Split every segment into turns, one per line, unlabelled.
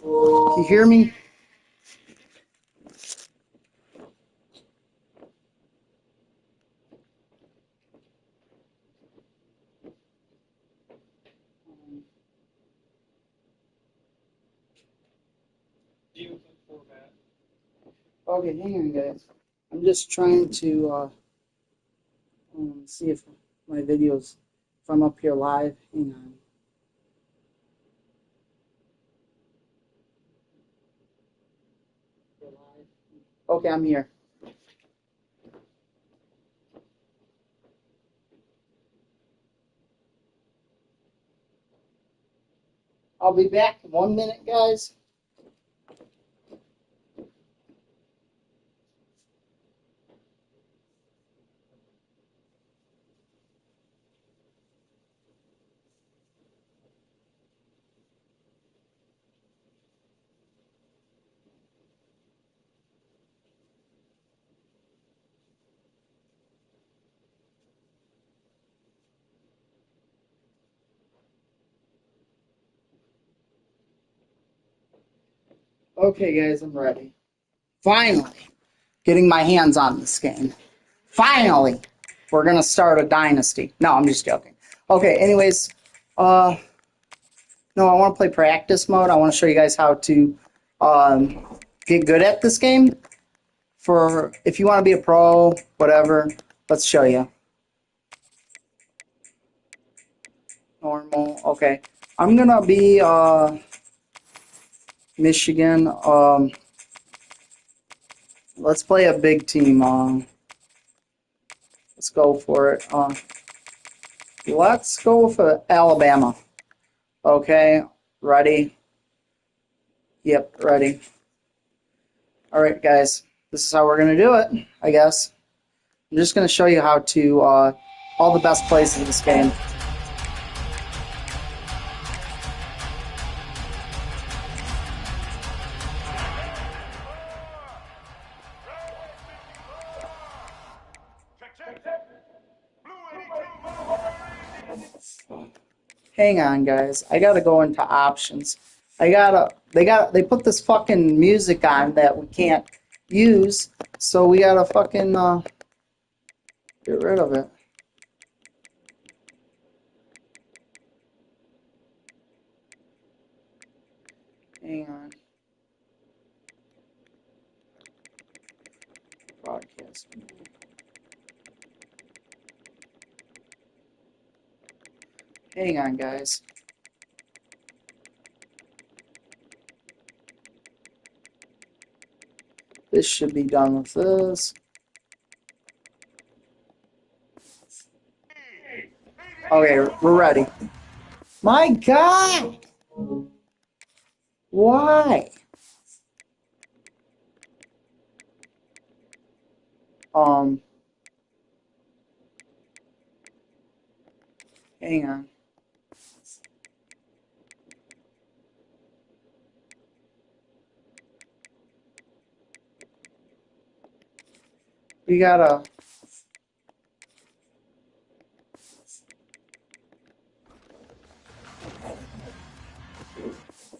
Can you hear me? Okay, hang on, guys. I'm just trying to see if my videos, if I'm up here live. Hang on. Okay, I'm here. I'll be back in 1 minute, guys. Okay, guys, I'm ready. Finally, getting my hands on this game. Finally, we're gonna start a dynasty. No, I'm just joking. Okay, anyways, no, I want to play practice mode. I want to show you guys how to get good at this game. For if you want to be a pro, whatever, let's show you. Normal. Okay, I'm gonna be Michigan. Let's play a big team. Let's go for it. Let's go for Alabama. Okay, ready? Yep, ready. All right, guys. This is how we're gonna do it, I guess. I'm just gonna show you how to all the best plays in this game. Hang on, guys. I gotta go into options. They put this fucking music on that we can't use, so we gotta fucking get rid of it. Hang on. Broadcast. Hang on, guys. This should be done with this. Okay, we're ready. My God! Why? Hang on. We gotta.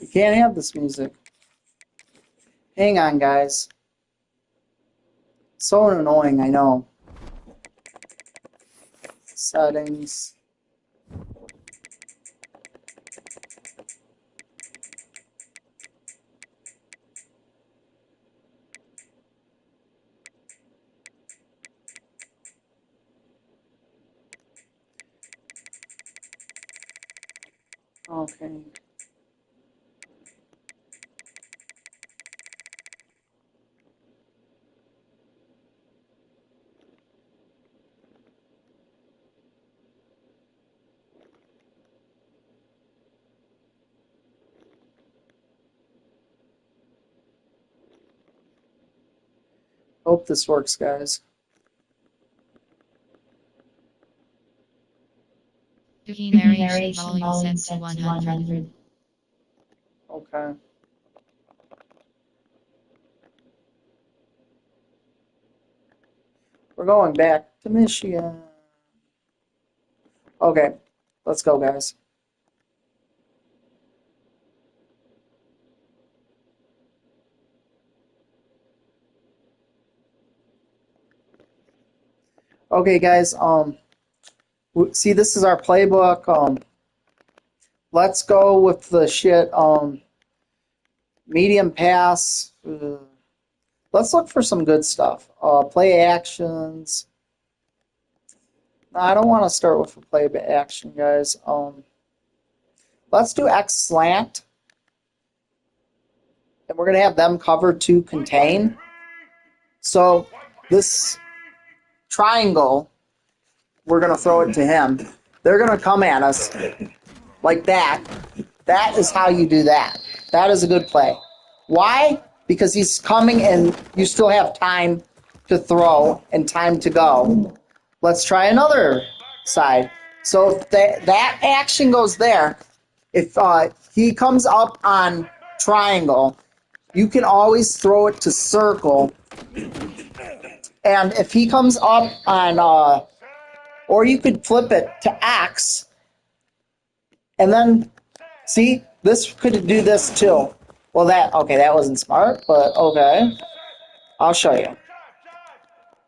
You can't have this music. Hang on, guys. So annoying, I know. Settings. Okay. Hope this works, guys.
Key narration volume set to 100.
Okay. We're going back to Michigan. Okay, let's go, guys. Okay, guys. See, this is our playbook. Let's go with the shit. Medium pass. Let's look for some good stuff. Play actions. No, I don't want to start with a play action, guys. Let's do X slant. And we're going to have them covered to contain. So this triangle, we're going to throw it to him. They're going to come at us like that. That is how you do that. That is a good play. Why? Because he's coming and you still have time to throw and time to go. Let's try another side. So if that action goes there, if he comes up on triangle, you can always throw it to circle. And if he comes up on, or you could flip it to X, and then, see, this could do this too. Well, that wasn't smart, but okay. I'll show you.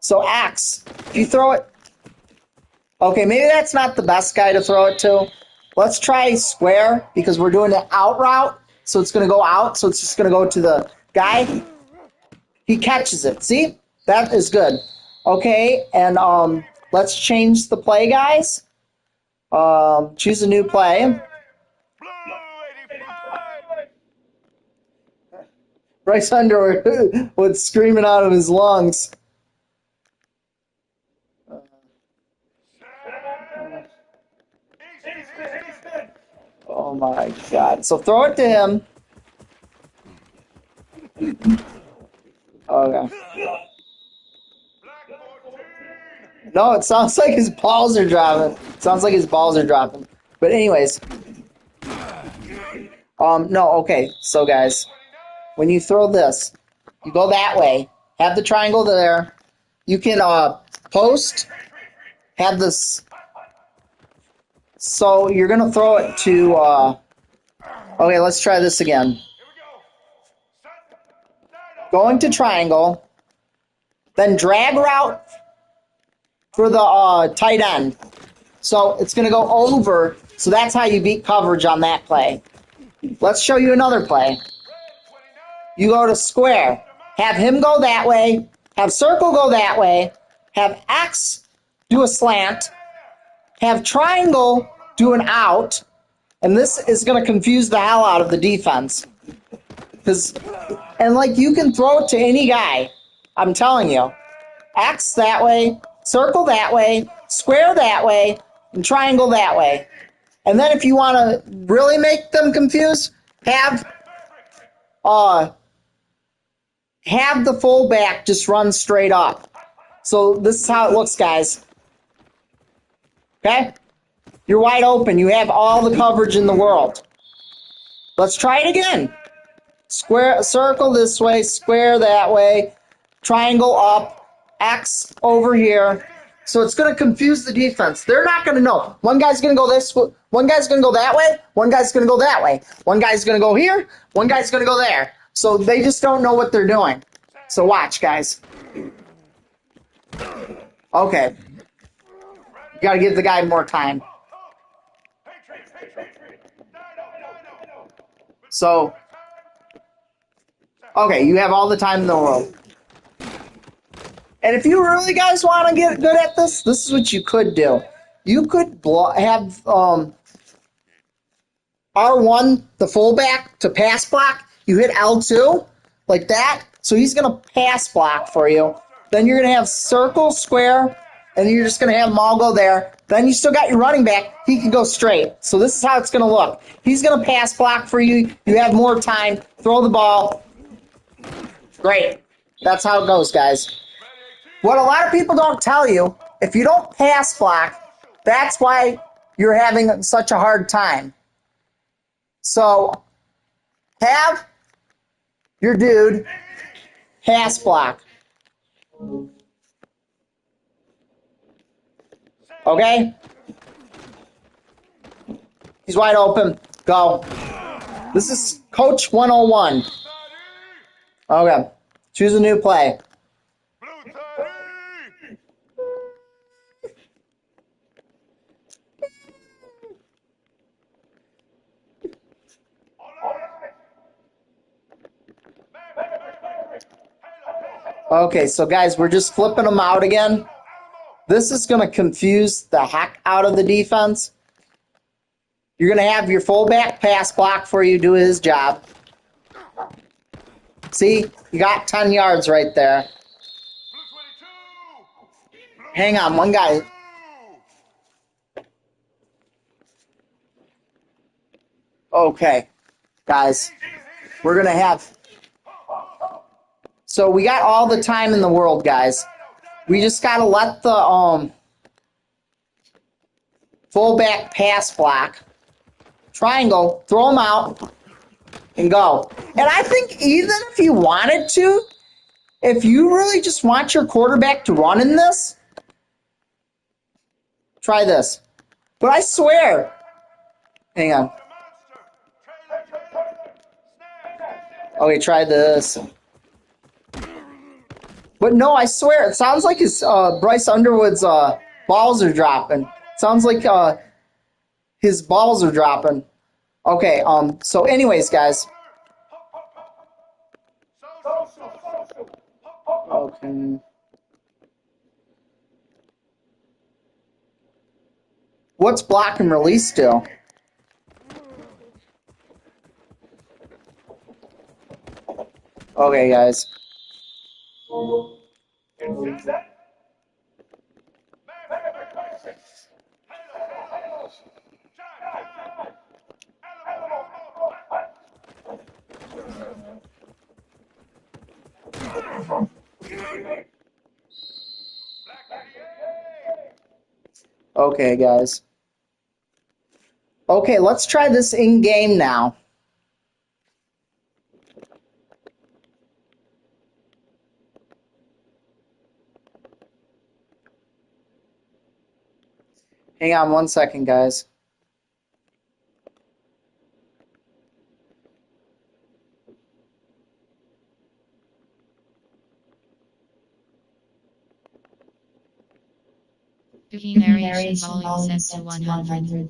So X, if you throw it, okay, maybe that's not the best guy to throw it to. Let's try square, because we're doing the out route, so it's going to go out, so it's just going to go to the guy. He catches it, see? That is good. Okay, and let's change the play, guys. Choose a new play. Bryce Underwood was screaming out of his lungs. Oh my God. So throw it to him. Okay. No, it sounds like his balls are dropping. But anyways. No, okay. So guys, when you throw this, you go that way. Have the triangle there. You can post. Have this. So you're gonna throw it to. Okay, let's try this again. Going to triangle, then drag route for the tight end. So it's gonna go over. So that's how you beat coverage on that play. Let's show you another play. You go to square. Have him go that way. Have circle go that way. Have X do a slant. Have triangle do an out. And this is going to confuse the hell out of the defense. And like you can throw it to any guy. I'm telling you. X that way. Circle that way. Square that way. And triangle that way. And then if you want to really make them confused, have the fullback just run straight up. So this is how it looks, guys. Okay? You're wide open. You have all the coverage in the world. Let's try it again. Square, circle this way, square that way, triangle up, X over here. So it's going to confuse the defense. They're not going to know. One guy's going to go this way, one guy's going to go that way, one guy's going to go that way. One guy's going to go here, one guy's going to go there. So they just don't know what they're doing. So watch, guys. Okay. You got to give the guy more time. So, okay, you have all the time in the world. And if you really guys want to get good at this, this is what you could do. You could have R1, the fullback, to pass block. You hit L2 like that. So he's going to pass block for you. Then you're going to have circle, square, and you're just going to have them all go there. Then you still got your running back. He can go straight. So this is how it's going to look. He's going to pass block for you. You have more time. Throw the ball. Great. That's how it goes, guys. What a lot of people don't tell you, if you don't pass block, that's why you're having such a hard time. So have your dude pass block. Okay? He's wide open. Go. This is Coach 101. Okay. Choose a new play. Okay, so guys, we're just flipping them out again. This is going to confuse the heck out of the defense. You're going to have your fullback pass block for you do his job. See, you got 10 yards right there. Hang on, one guy. Okay, guys, we're going to have... So we got all the time in the world, guys. We just got to let the fullback pass block, triangle, throw them out, and go. And I think even if you wanted to, if you really just want your quarterback to run in this, try this. But I swear, hang on. Okay, try this. But no, I swear, it sounds like his Bryce Underwood's balls are dropping. Sounds like his balls are dropping. Okay, so anyways, guys. Okay. What's block and release do? Okay, guys. Okay, guys. Okay, let's try this in-game now. Hang on one second, guys.
Cooking narration volume set to 100.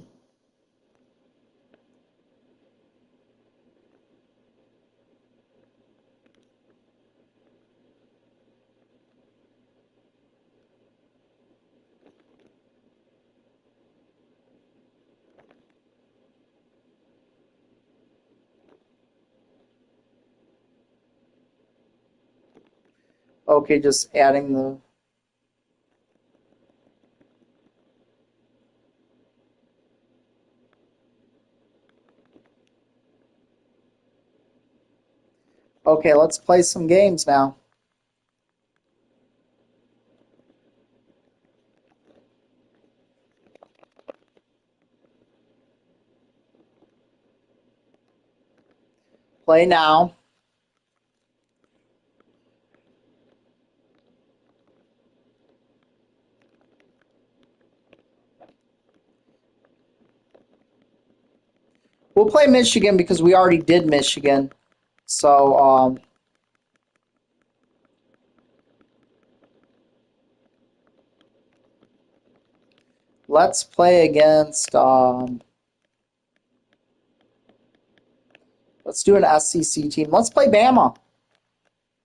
Okay, just adding the... Okay, let's play some games now. Play now. We'll play Michigan because we already did Michigan. So, let's play against, let's do an SEC team. Let's play Bama.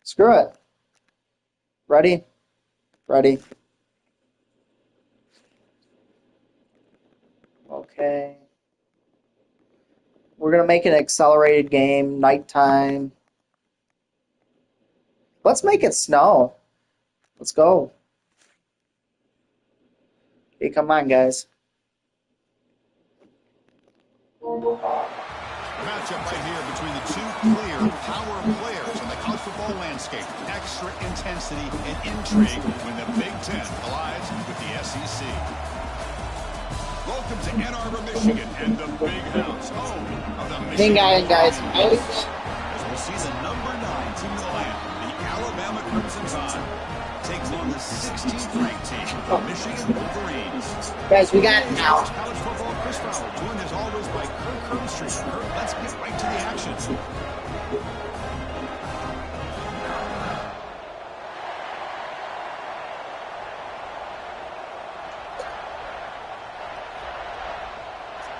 Screw it. Ready? Ready. Okay. We're going to make an accelerated game, nighttime. Let's make it snow. Let's go. Hey, come on, guys.
Matchup right here between the two clear power players in the college football landscape. Extra intensity and intrigue when the Big Ten collides with the SEC. Welcome to Ann Arbor, Michigan, and the Big House, home of the Michigan.
Hang on, guys.
As we see the number 9 team in the land, the Alabama Crimson Tide, takes on the 16th ranked team, the Michigan Wolverines.
Guys, we got it now.
College football, Chris Fowler, joined as always by Kirk Herbstreit. Kirk, let's get right to the action.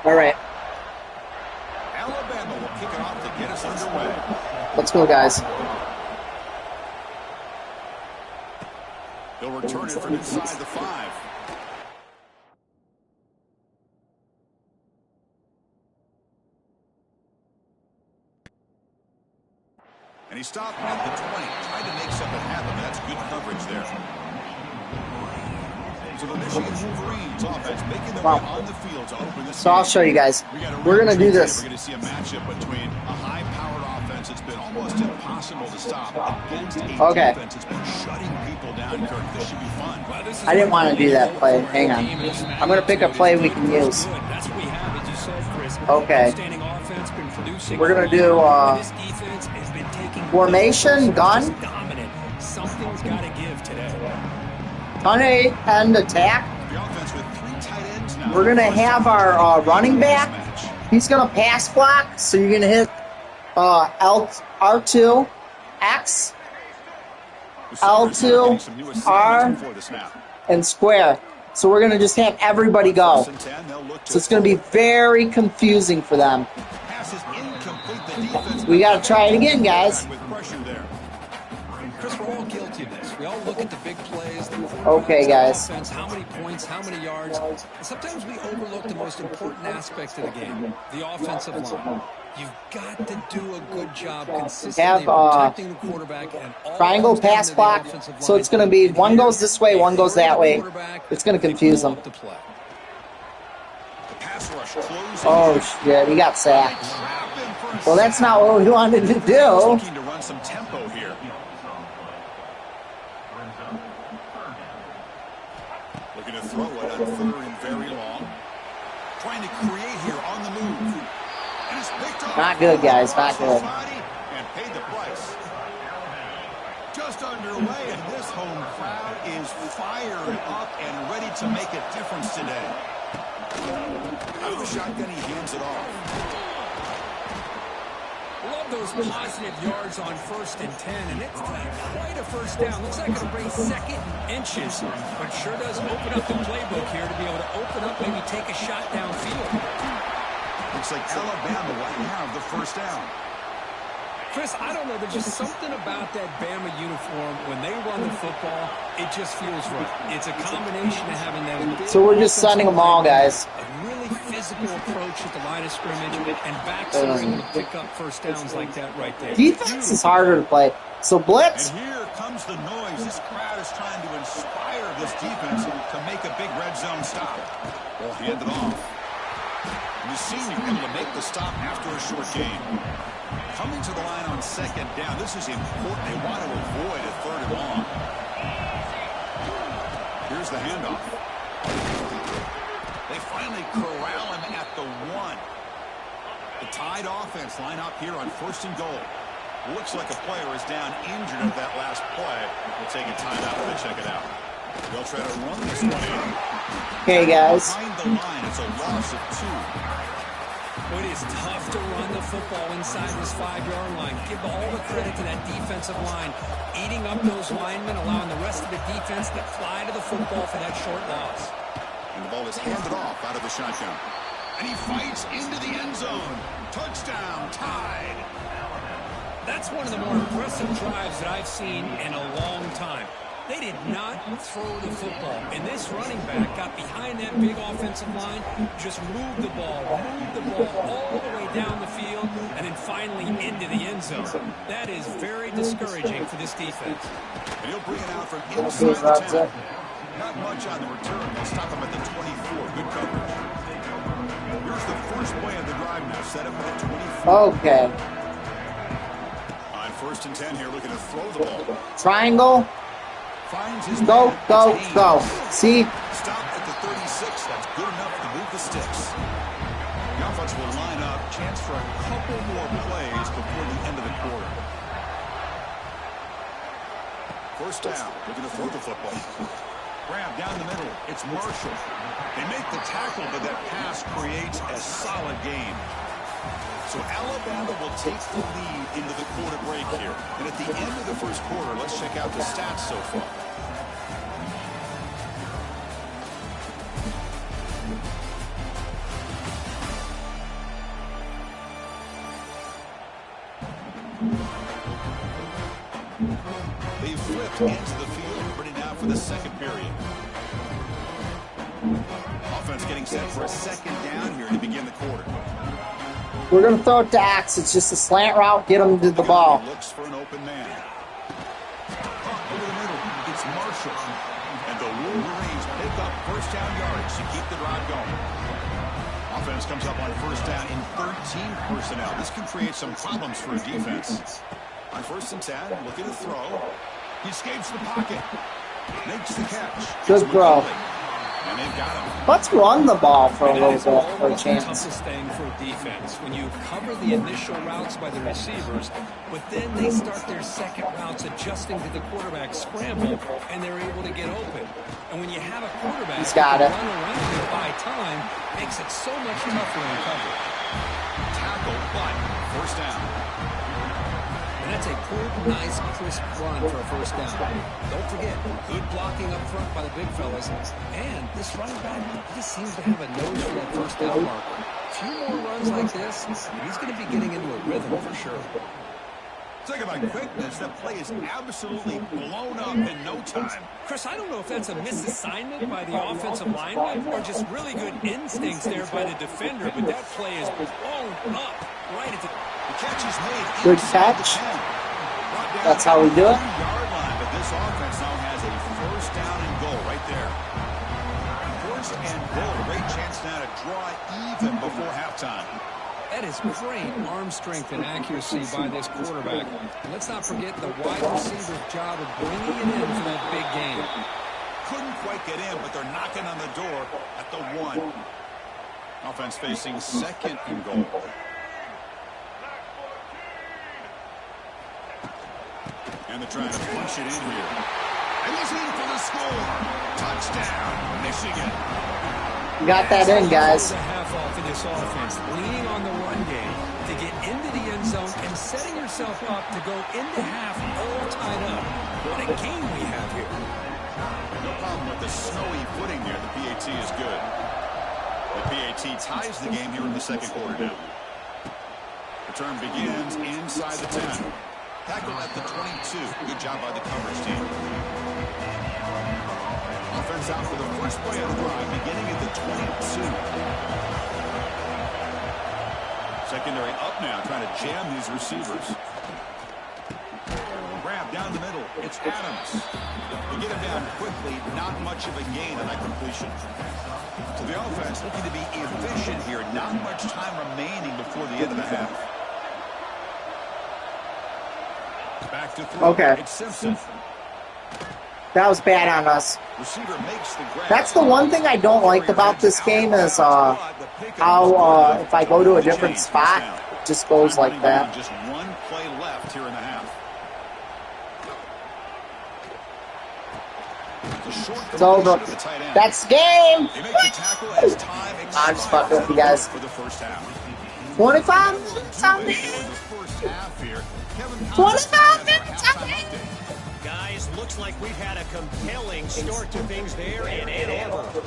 All right.
Alabama will kick it off to get us underway.
Let's go, guys.
He'll return it from inside the 5. And he stopped at the 20, trying to make something happen. That's good coverage there. So the Michigan Wolverines offense making their way on the field to open this
So I'll show you guys. We're going to do this.
We're going to see a matchup between a high-powered offense that's been almost impossible to stop against a defense that's been shutting people down, Kirk. This should be fun.
I didn't want to do that play. Hang on. I'm going to pick a play we can use. Okay. We're going to do formation, gun.
Something's got to give today.
Ton end attack.
The offense with 3 tight ends now.
We're going to have our running back. He's going to pass block. So you're going to hit R2, X, L2, R, and square. So we're going to just have everybody go. So it's going to be very confusing for them. We got to try it again, guys.
Chris, we're all guilty of this. We all look at the big plays.
Okay, guys.
Offense, how many points, how many yards. And sometimes we overlook the most important aspect of the game, the offensive line. You've got to do a good job consistently protecting the quarterback and all
triangle pass block. So it's going to be one goes this way, one goes that way. It's going to confuse them. Oh shit! He got sacked. Well, that's not what we wanted to do.
Looking to run some tempo here. Looking to throw it on 3rd and very long. Trying to create here on the move. And it's picked up.
Not good, guys. Not good.
And paid the price. Just underway, and this home crowd is fired up and ready to make a difference today. Out of the shotgun, he hands it off.
Love those positive yards on 1st and 10, and it's quite a first down. Looks like it'll bring 2nd and inches, but sure does open up the playbook here to be able to open up, maybe take a shot downfield.
Looks like Alabama will have the 1st down.
Chris, I don't know. There's just something about that Bama uniform. When they run the football, it just feels right. It's a combination of having that.
So we're just sending them all, guys.
A really physical approach at the line of scrimmage, and backs are able to pick up 1st downs like that right there.
Defense is harder to play. So blitz.
And here comes the noise. This crowd is trying to inspire this defense to make a big red zone stop. Well, he ended off. And the senior able to make the stop after a short game. Coming to the line on 2nd down. This is important. They want to avoid a 3rd and long. Here's the handoff. They finally corral him at the 1. The Tide offense line up here on 1st and goal. Looks like a player is down injured at that last play. We'll take a timeout to check it out. They'll try to run this one in.
Okay, guys.
Behind the line, it's a loss of 2.
It is tough to run the football inside this 5-yard line. Give all the credit to that defensive line, eating up those linemen, allowing the rest of the defense to fly to the football for that short loss.
And the ball is handed off out of the shotgun. And he fights into the end zone. Touchdown, Tide.
That's one of the more impressive drives that I've seen in a long time. They did not throw the football. And this running back got behind that big offensive line, just moved the ball all the way down the field, and then finally into the end zone. That is very discouraging for this defense.
And he'll bring it out from inside the 10. Not much on the return. They'll stop him at the 24. Good coverage. Here's the first play of the drive now. Set up at the 24.
Okay.
On 1st and 10 here, looking to throw the ball.
Triangle.
Finds his
Go, go, go. See?
Stop at the 36. That's good enough to move the sticks. The offense will line up. Chance for a couple more plays before the end of the quarter. 1st down. Looking to throw the football. Grab down the middle. It's Marshall. They make the tackle, but that pass creates a solid gain. So Alabama will take the lead into the quarter break here. And at the end of the 1st quarter, let's check out the stats so far. They've flipped into the field, ready now for the second period. Offense getting set for a second down here to begin the quarter.
We're going to throw it to Axe. It's just a slant route. Get him to the ball.
Looks for an open man. Over the middle, it's Marshall. And the Wolverines pick up first down yardage to keep the drive going. Offense comes up on first down in 13 personnel. This can create some problems for a defense. On first and 10, looking to throw. He escapes the pocket. Makes the catch.
Good throw.
And they've got him.
Let's run the ball for a little bit for a
The
chance.
toughest thing for a defense when you cover the initial routes by the receivers, but then they start their second routes adjusting to the quarterback scramble, and they're able to get open. And when you have a quarterback
He's got
who
it.
can run around and buy time, makes it so much tougher in cover.
Tackle, but first down.
And that's a good, nice, crisp run for a first down. Don't forget, good blocking up front by the big fellas. And this running back, he just seems to have a nose for that first down marker. A few more runs like this, and he's going to be getting into a rhythm for sure.
Talk about quickness. That play is absolutely blown up in no time.
Chris, I don't know if that's a misassignment by the offensive lineman or just really good instincts there by the defender, but that play is blown up right at the...
The catch is made.
Good
inside
catch.
the 10. Brought down
That's how we do it.
at the 2-yard line, but this offense now has a first down and goal right there. First and goal. Great chance now to draw even before halftime.
That is great arm strength and accuracy by this quarterback. And let's not forget the wide receiver's job of bringing it in for that big game.
Couldn't quite get in, but they're knocking on the door at the 1. Offense facing second and goal. And they're trying to punch it in here. And he's in for the score. Touchdown, Michigan.
We got that in, guys.
The half off in this offense, leaning on the run game to get into the end zone and setting yourself up to go into half all tied up. What a game we have here.
No problem with the snowy footing there. The PAT is good. The PAT ties the game here in the second quarter now. Return begins inside the 10. Tackle at the 22. Good job by the coverage team. Offense out for the first play of the drive, beginning at the 22. Secondary up now, trying to jam these receivers. Grab down the middle. It's Adams. They get him down quickly. Not much of a gain on that completion. So the offense looking to be efficient here. Not much time remaining before the end of the half. Back to throw.
Okay.
It's Simpson.
That was bad on us.
Receiver makes the grab.
That's the one thing I don't like about this game is how if I go to a different spot, it just goes like that.
Just one play left here in the half.
It's over. That's the game.
They make the tackle as time
I'm just fucking with you guys.
for the first half.
25 minutes on me.
For the first half here, Kevin
25 minutes on me.
Guys, looks like we've had a compelling start to things there in Ann Arbor.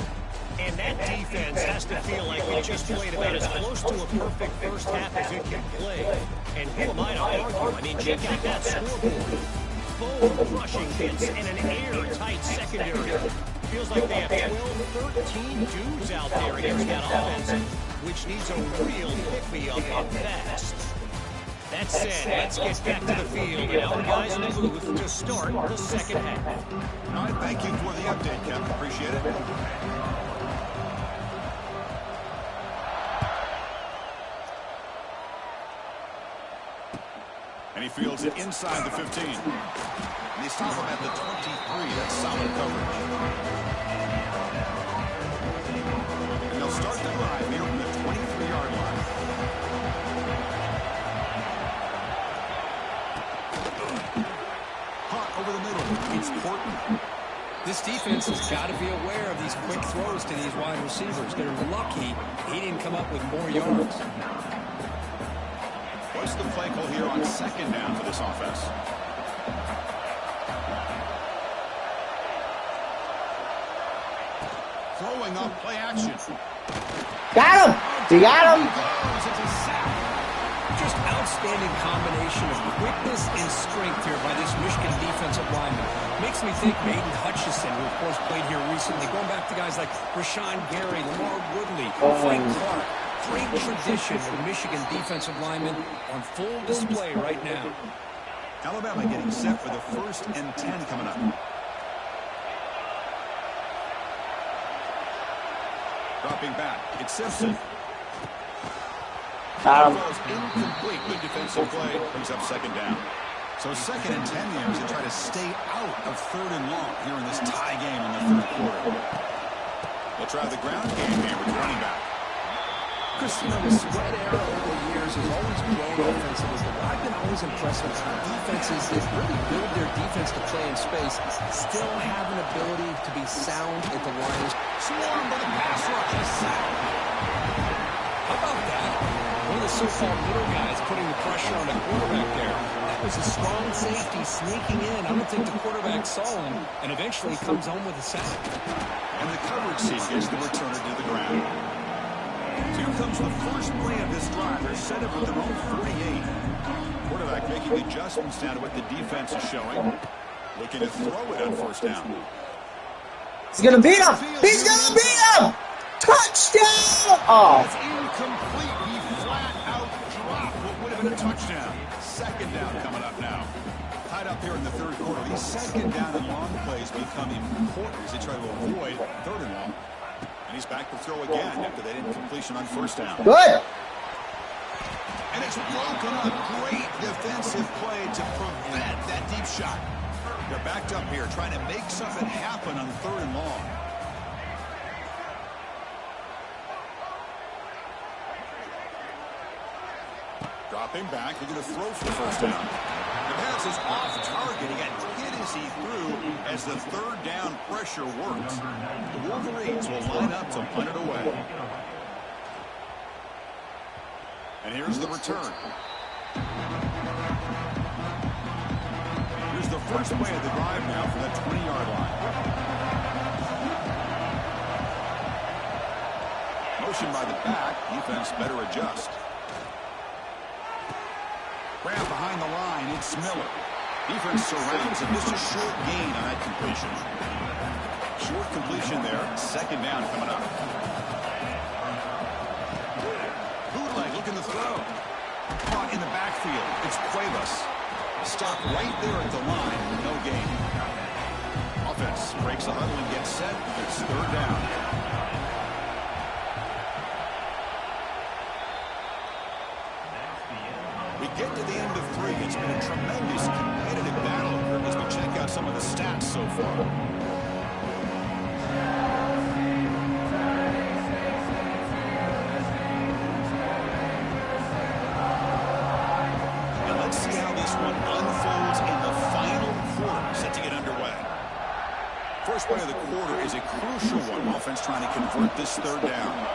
And that defense has to feel like it just played about as close to a perfect first half as it can play. And who am I to argue? I mean, check out that scoreboard. Bold rushing hits and an airtight secondary. Feels like they have 12, 13 dudes out there against that offense, which needs a real pick-me-up and fast. That said, let's get back to the field and our guys in the booth to start the second half.
All right, thank you for the update, Kevin. Appreciate it. And he fields it inside the 15. And he's top him at the 23. That's solid coverage. And they'll start the drive here from the 23-yard line. Hot over the middle. It's Portland.
This defense has got to be aware of these quick throws to these wide receivers. They're lucky he didn't come up with more yards.
What's the play call here on second down for this offense? Throwing up play action.
Got him. You got him.
It's a sack.
Just outstanding combination of quickness and strength here by this Michigan defensive lineman. Makes me think of Aiden Hutchinson, who, of course, played here recently. Going back to guys like Rashawn Gary, Lamar Woodley, Frank Clark. Great tradition of Michigan defensive linemen on full display right now.
Alabama getting set for the 1st and 10 coming up. Dropping back, it's Simpson. Incomplete with defensive play, brings up 2nd down. So 2nd and 10 here as they try to stay out of 3rd and long here in this tie game in the 3rd quarter. They'll try the ground game here with running back.
Chris, you know, the spread era over the years has always grown offensively, but I've been always impressed with how defenses that really build their defense to play in space still have an ability to be sound at the line.
Swarmed by the pass rush, a sack.
How about that? One of the so-called middle guys putting the pressure on the quarterback there. That was a strong safety sneaking in. I don't think the quarterback saw him, and eventually he comes home with a sack.
And the coverage team gets the returner to the ground. So here comes the first play of this drive. They're set up with their own 48. Quarterback making adjustments now to what the defense is showing. Looking to throw it on 1st down.
He's going to beat him. He's going to beat him. Touchdown. Oh.
That's incomplete. He flat out dropped what would have been a touchdown. 2nd down coming up now. Tied up here in the 3rd quarter. These 2nd down and long plays become important as they try to avoid 3rd and long. And he's back to throw again after that incompletion on 1st down.
Good.
And it's broken up. Great defensive play to prevent that deep shot. They're backed up here trying to make something happen on 3rd and long. Dropping back, they're going to throw for 1st down. The pass is off target. He got hit as he threw as the 3rd down pressure worked. The Wolverines will line up to punt it away. And here's the return. Here's the first play of the drive now from that 20-yard line. Motion by the back. Defense better adjust. Grab behind the line. It's Miller. Defense surrounds him. Just a short gain on that completion. Short completion there. 2nd down coming up. Bootleg looking to throw. Caught in the backfield. It's Cuevas. Stop right there at the line. No gain. Offense breaks the huddle and gets set. It's 3rd down. We get to the end of 3. It's been a tremendous competitive battle as we check out some of the stats so far. And let's see how this one unfolds in the final quarter set to get underway. First play of the quarter is a crucial one. Offense trying to convert this 3rd down.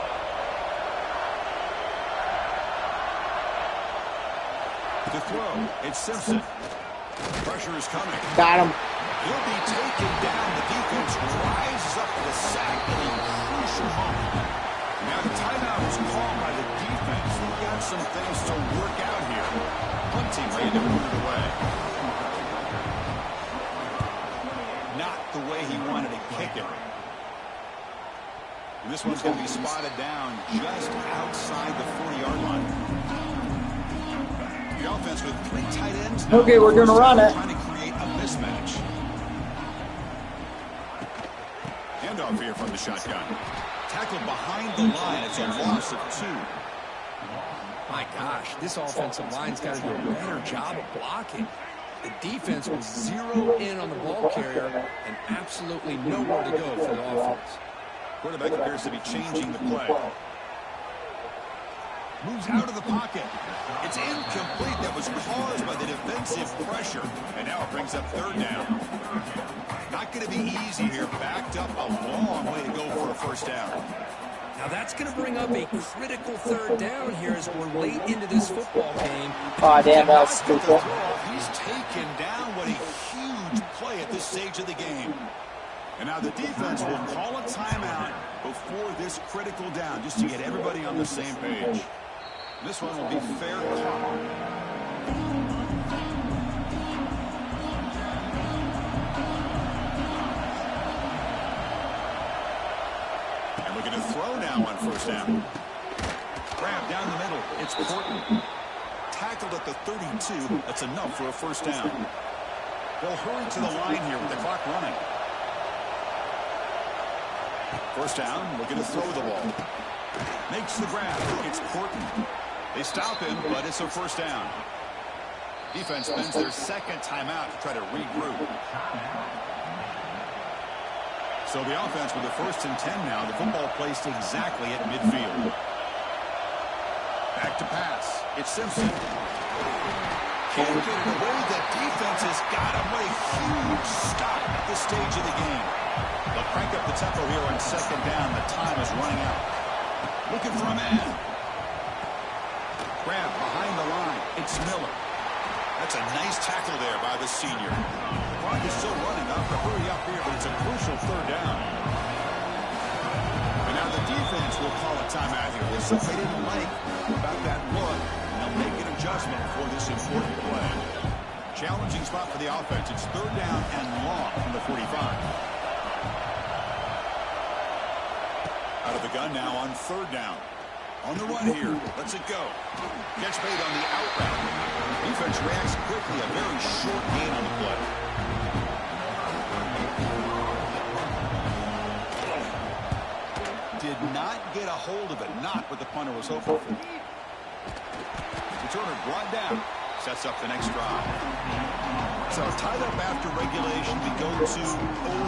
To throw, it's Simpson. Pressure is coming.
Got him.
He'll be taken down. The defense rises up to the sack in a crucial moment. Now the timeout is called by the defense. We've got some things to work out here. Punting ready to put it away. Not the way he wanted to kick it. And this one's going to be spotted down just outside the 40-yard line. The offense with 3 tight ends.
Okay, we're going to run it.
Trying to create a mismatch. Handoff here from the shotgun. Tackled behind the line. It's a loss of 2.
My gosh, this offensive line's got to do a better job of blocking. The defense was zeroed in on the ball carrier and absolutely nowhere to go for the offense.
Quarterback appears to be changing the play. Moves out of the pocket. It's incomplete. That was caused by the defensive pressure. And now it brings up 3rd down. Not going to be easy here. Backed up a long way to go for a 1st down.
Now that's going to bring up a critical 3rd down here as we're late into this football game.
Oh, damn, that was stupid.
He's taken down. What a huge play at this stage of the game. And now the defense will call a timeout before this critical down just to get everybody on the same page. This one will be fair call. Looking to throw now on first down. Grab down the middle. It's Porton. Tackled at the 32. That's enough for a first down. They'll hurry to the line here with the clock running. First down, looking to throw the ball. Makes the grab. It's Porton. They stop him, but it's a first down. Defense spends their second timeout to try to regroup. So the offense with the 1st and 10 now. The football placed exactly at midfield. Back to pass. It's Simpson. Can't get it away. The defense has got him. What a huge stop at this stage of the game. They'll crank up the tempo here on 2nd down. The time is running out. Looking for a man. Grab behind the line. It's Miller. That's a nice tackle there by the senior. The clock is still running. Up to hurry up here, but it's a crucial 3rd down. And now the defense will call a timeout here. There's something they didn't like about that look. And they'll make an adjustment for this important play. Challenging spot for the offense. It's 3rd down and long from the 45. Out of the gun now on 3rd down. On the run here. Lets it go. Gets made on the out route. Defense reacts quickly. A very short gain on the play. Did not get a hold of it. Not what the punter was hoping for. Returner brought down. Sets up the next drive. So tied up after regulation, we go to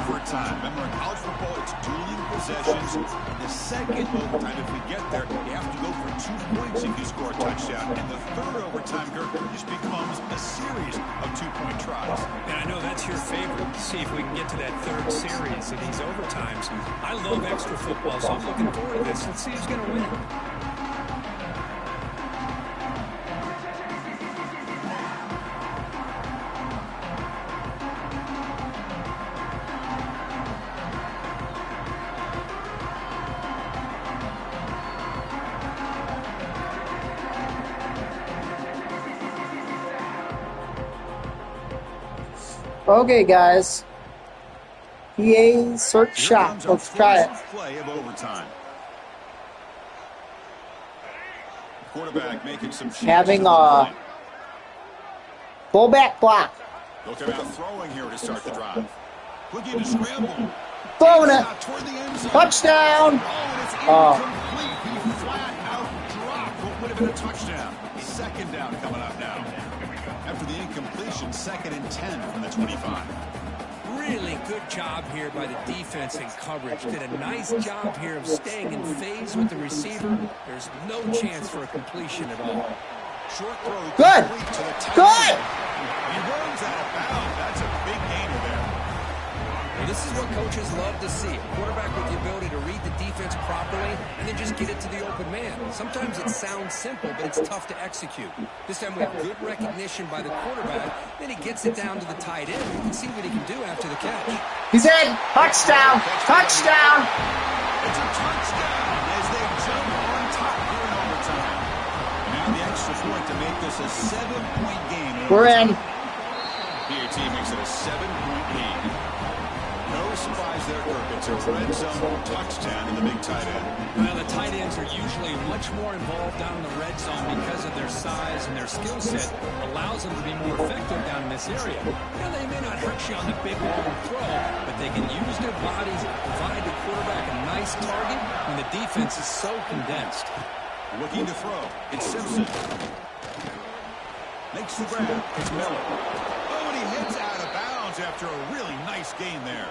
overtime. Remember, in college football, it's dueling possessions. In the second overtime, if we get there, you have to go for 2 points if you score a touchdown. And the 3rd overtime, Kirk, just becomes a series of 2-point tries.
And I know that's your favorite. See if we can get to that 3rd series of these overtimes. I love extra football, so I'm looking forward to this. Let's see who's going to win.
Okay, guys. PA search shot. Let's try it.
Play of overtime. Quarterback making some
Having a fullback block.
Looking at throwing here to start the drive. Looking to scramble.
Throwing it.
Toward the end zone.
Touchdown.
Oh, it's incomplete. He flat out dropped what would have been a touchdown. 2nd down coming up now. After the incompletion, 2nd and 10 from the 25.
Really good job here by the defense in coverage. Did a nice job here of staying in phase with the receiver. There's no chance for a completion at all.
Short throw.
Good.
To the tight
Good.
end. He runs out of bounds. That's a big gainer there.
Well, this is what coaches love to see. A quarterback with the ability to read the defense properly and then just get it to the open man. Sometimes it sounds simple, but it's tough to execute. This time we have good recognition by the quarterback. Then he gets it down to the tight end. You can see what he can do after the catch.
He's in. Touchdown. Touchdown.
It's a touchdown as they jump on top here in overtime. Now the extra point to make this a 7-point game.
We're in.
PAT makes it a 7-point game. No surprise there, Kirk. It's a red zone touchdown in the big tight end.
Well, the tight ends are usually much more involved down in the red zone because of their size and their skill set allows them to be more effective down in this area. Now, they may not hurt you on the big long throw, but they can use their bodies to provide the quarterback a nice target when the defense is so condensed.
Looking to throw. It's Simpson. Makes the grab. It's Miller. Oh, and he hits out of bounds after a really nice gain there.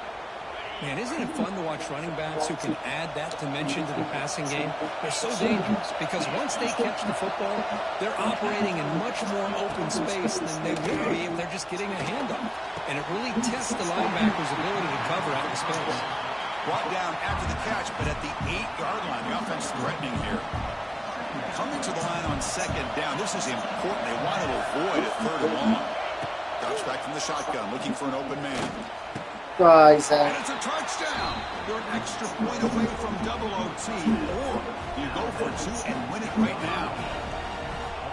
Man, isn't it fun to watch running backs who can add that dimension to the passing game? They're so dangerous because once they catch the football, they're operating in much more open space than they would be if they're just getting a handoff. And it really tests the linebacker's ability to cover out in space.
Brought down after the catch, but at the 8-yard line, the offense threatening here. Coming to the line on 2nd down. This is important. They want to avoid a 3rd and long. Drops back from the shotgun, looking for an open man. And it's a touchdown. You're an extra point away from double OT, or you go for 2 and win it right now.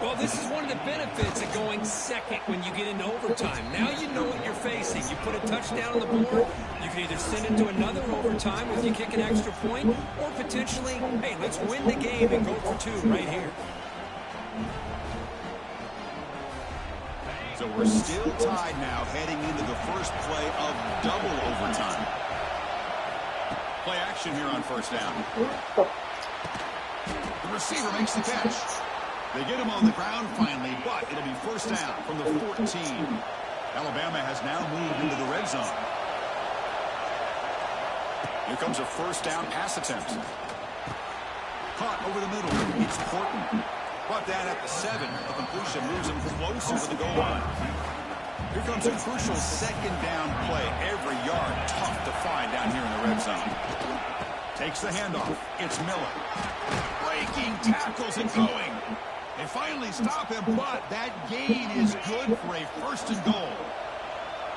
Well, this is one of the benefits of going second when you get into overtime. Now you know what you're facing. You put a touchdown on the board, you can either send it to another overtime if you kick an extra point, or potentially, hey, let's win the game and go for two right here.
So we're still tied now heading into the first play of double overtime. Play action here on first down. The receiver makes the catch. They get him on the ground finally, but it'll be first down from the 14. Alabama has now moved into the red zone. Here comes a first down pass attempt. Caught over the middle. It's Horton. Brought down at the 7. The completion moves him closer to the goal line. Here comes a crucial second down play. Every yard tough to find down here in the red zone. Takes the handoff. It's Miller. Breaking tackles and going. They finally stop him, but that gain is good for a first and goal.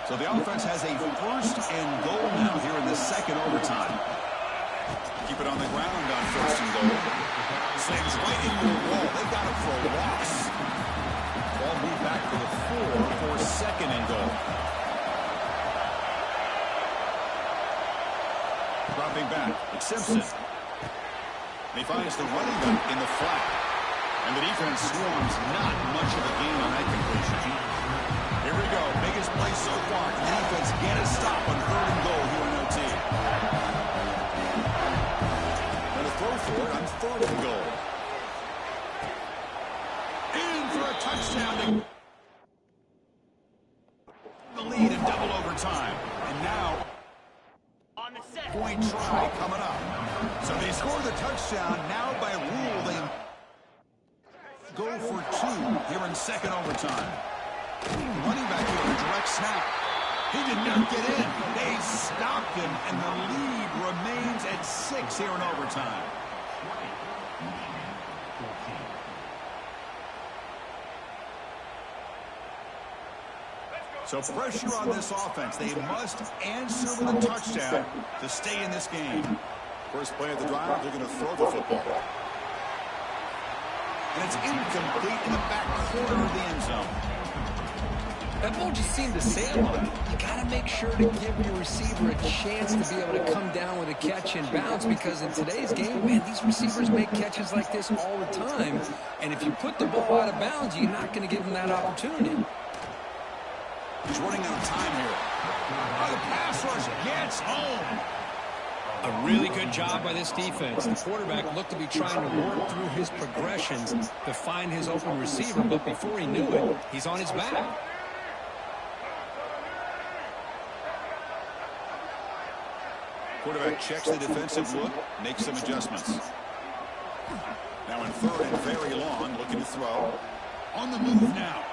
So the offense has a first and goal now here in the second overtime. Keep it on the ground on first and goal. Slings right into the wall. They got him for a loss. Ball moved back to the 4 for second and goal. Dropping back, it's Simpson. He finds the running back in the flat. And the defense swarms, not much of a gain on that completion. Here we go, biggest play so far. The defense get a stop on third and goal here in OT. Going to throw for it on third and goal. In for a touchdown. The lead in double overtime. And now, on the set. Point try coming up. So they score the touchdown. Now by rule, they go for 2 here in second overtime. Running back here on a direct snap. He did not get in. They stopped him, and the lead remains at 6 here in overtime. So pressure on this offense. They must answer with a touchdown to stay in this game. First play of the drive, they're going to throw the football. And it's incomplete in the back corner of the end zone.
That ball just seemed to sail on him. You got to make sure to give your receiver a chance to be able to come down with a catch and bounce, because in today's game, man, these receivers make catches like this all the time. And if you put the ball out of bounds, you're not going to give them that opportunity.
He's running out of time here. Oh, the pass rush gets home.
A really good job by this defense. The quarterback looked to be trying to work through his progressions to find his open receiver, but before he knew it, he's on his back.
Quarterback checks the defensive look, makes some adjustments. Now in third and very long, looking to throw. On the move now.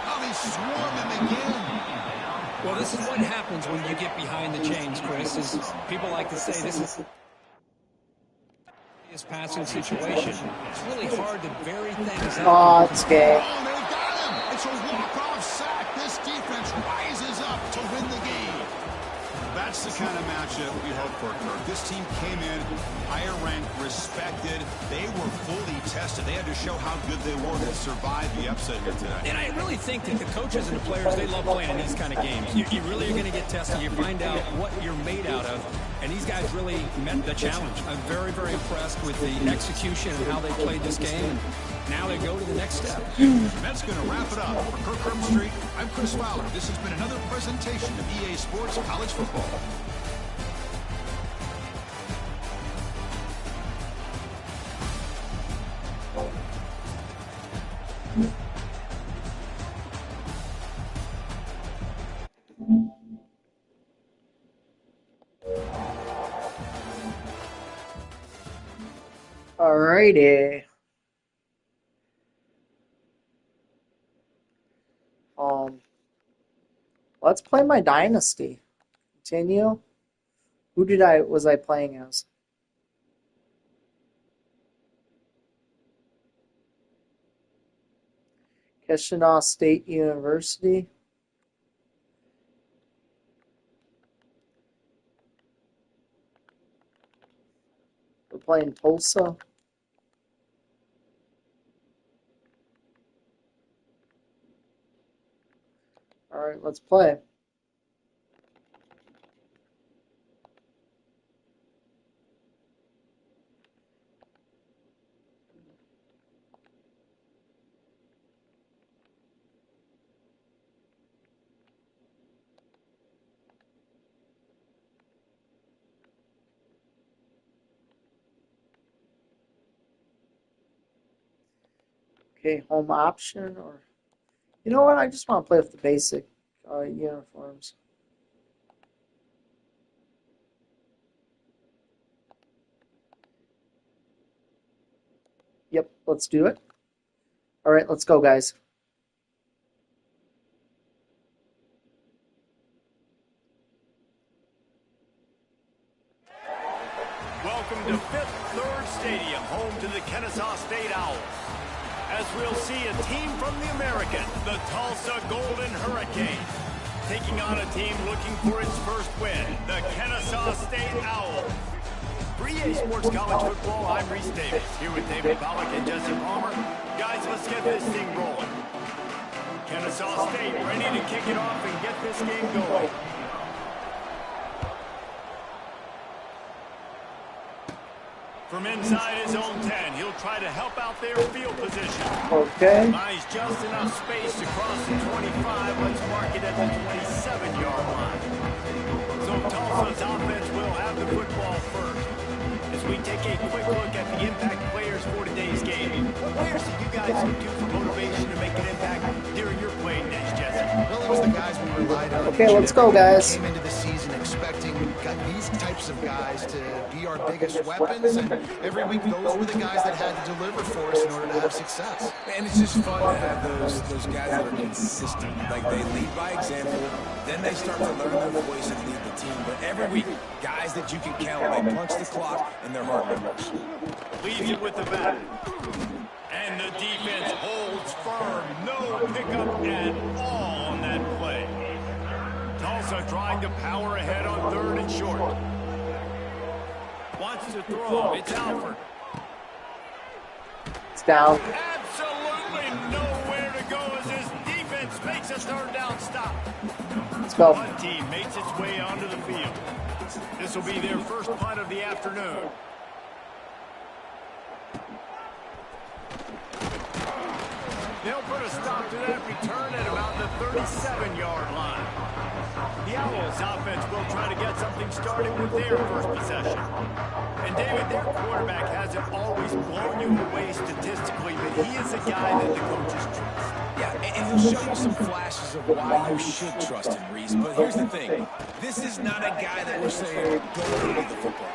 Oh, they swarm him again.
Well, this is what happens when you get behind the chains, Chris. Is people like to say this is his passing situation. It's really hard to vary things
Oh,
out.
it's gay.
Oh, they got him. It's a walk-off sack. This defense rises up to win the game. That's the kind of matchup we hope for, Kirk. This team came in higher ranked, respected. They were fully tested. They had to show how good they were to survive the upset here today.
And I really think that the coaches and the players, they love playing in these kind of games. You really are going to get tested. You find out what you're made out of. And these guys really met the challenge. I'm very, very impressed with the execution and how they played this game. And now they go to the next step.
That's going to wrap it up. For Kirk Herbstreit, I'm Chris Fowler. This has been another presentation of EA Sports College Football.
Alrighty. Let's play my dynasty. Continue. Who was I playing as? Keshena State University. We're playing Tulsa. Let's play. Okay, home option, or you know what? I just want to play with the basic uniforms. Yep, let's do it. All right, let's go, guys.
Welcome to Fifth Third Stadium, home to the Kennesaw State Owls. As we'll see a team from the American, the Tulsa Golden Hurricanes, taking on a team looking for its first win, the Kennesaw State Owls. For EA Sports College Football, I'm Reese Davis, here with David Pollack and Jesse Palmer. Guys, let's get this thing rolling. Kennesaw State ready to kick it off and get this game going. From inside his own 10, he'll try to help out their field position.
Okay.
Buys just enough space to cross the 25. Let's mark it at the 27-yard line. So Tulsa's offense will have the football first. As we take a quick look at the impact players for today's game, what players did you guys do for motivation to make an impact during your playing days, Jesse?
Well, it was the guys we relied on.
Okay, let's go, guys.
Came into the season expecting these types of guys to be our biggest weapons, and every week those were the guys that had to deliver for us in order to have success.
And it's just fun to have those guys that are consistent. Like, they lead by example, then they start to learn their voice and lead the team. But every week, guys that you can count, they punch the clock and they're hard numbers.
Leads it with the back. And the defense holds firm. No pickup at all on that play. Tulsa trying to power ahead on third and short. Wants to throw. It's Alford.
It's down.
Absolutely nowhere to go as his defense makes a third down stop.
Let's go.
One team makes its way onto the field. This will be their first punt of the afternoon. They'll put a stop to that return at about the 37-yard line. The Owls offense will try to get something started with their first possession. And David, their quarterback hasn't always blown you away statistically, but he is a guy that the coaches trust.
Yeah, and he'll show you some flashes of why you should trust him, Reese. But here's the thing. This is not a guy that we're saying, go lead the football.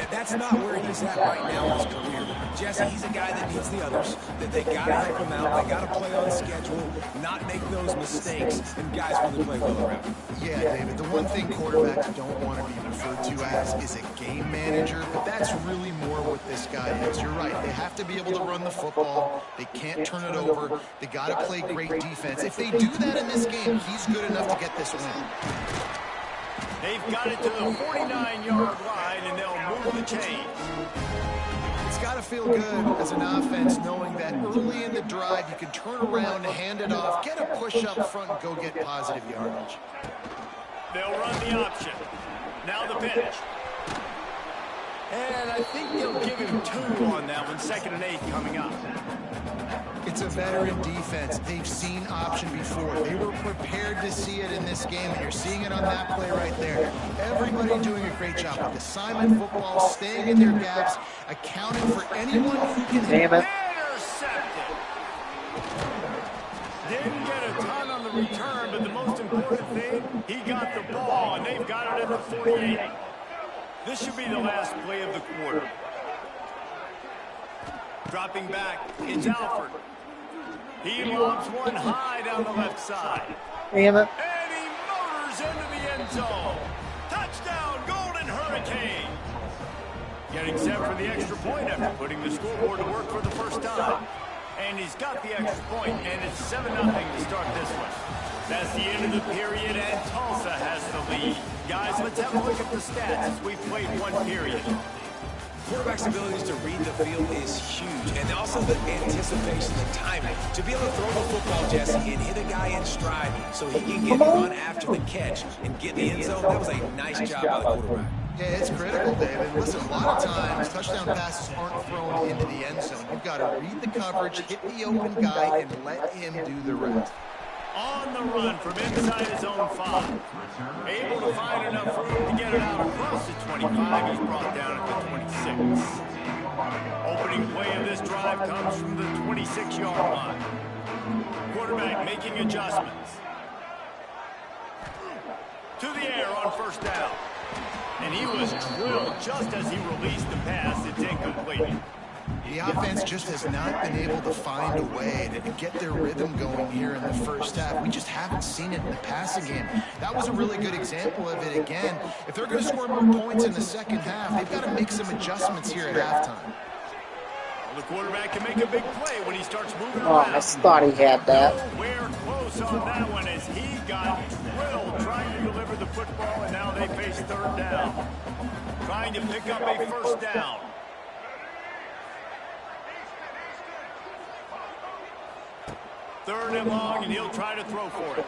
That's not where he's at right now in his career. Jesse, he's a guy that needs the others, that they got to help him out, they got to play on schedule, not make those mistakes, and guys want to play well around him.
Yeah, David, the one thing quarterbacks don't want to be referred to as is a game manager, but that's really more what this guy is. You're right. They have to be able to run the football. They can't turn it over. They got to play great defense. If they do that in this game, he's good enough to get this win.
They've got it to the 49-yard line, and they'll move the chains.
It's got to feel good as an offense knowing that early in the drive you can turn around, hand it off, get a push up front, and go get positive yardage.
They'll run the option. Now the pitch. And I think they'll give him 2 on that one. 2nd and 8 coming up.
It's a veteran defense. They've seen option before. They were prepared to see it in this game, and you're seeing it on that play right there. Everybody doing a great job with assignment football, staying in their gaps, accounting for anyone who can hit.
Intercepted. Didn't get a ton on the return, but the most important thing, he got the ball, and they've got it at the 48. This should be the last play of the quarter. Dropping back, it's Alford. He lobs one high down the left side.
Damn it.
And he motors into the end zone. Touchdown, Golden Hurricane. Getting set for the extra point after putting the scoreboard to work for the first time. And he's got the extra point, and it's 7-0 to start this one. That's the end of the period, and Tulsa has the lead. Guys, let's have a look at the stats as we've played one period.
Quarterback's abilities to read the field is huge, and also the anticipation, the timing. To be able to throw the football, Jesse, and hit a guy in stride so he can get run after the catch and get in the end zone, that was a nice job by the quarterback.
Yeah, it's critical, David. Listen, a lot of times, touchdown passes aren't thrown into the end zone. You've got to read the coverage, hit the open guy, and let him do the rest.
On the run from inside his own 5. Able to find enough room to get it out across the 25. He's brought down at the 26. Opening play of this drive comes from the 26-yard line. Quarterback making adjustments. To the air on first down. And he was drilled just as he released the pass. It's incomplete.
The offense just has not been able to find a way to get their rhythm going here in the first half. We just haven't seen it in the passing game. That was a really good example of it again. If they're going to score more points in the second half, they've got to make some adjustments here at halftime.
Well, the quarterback can make a big play when he starts moving
Oh,
around.
I thought he had that.
Nowhere close on that one as he got drilled trying to deliver the football, and now they face third down. Trying to pick up a first down. Third and long, and he'll try to throw for it.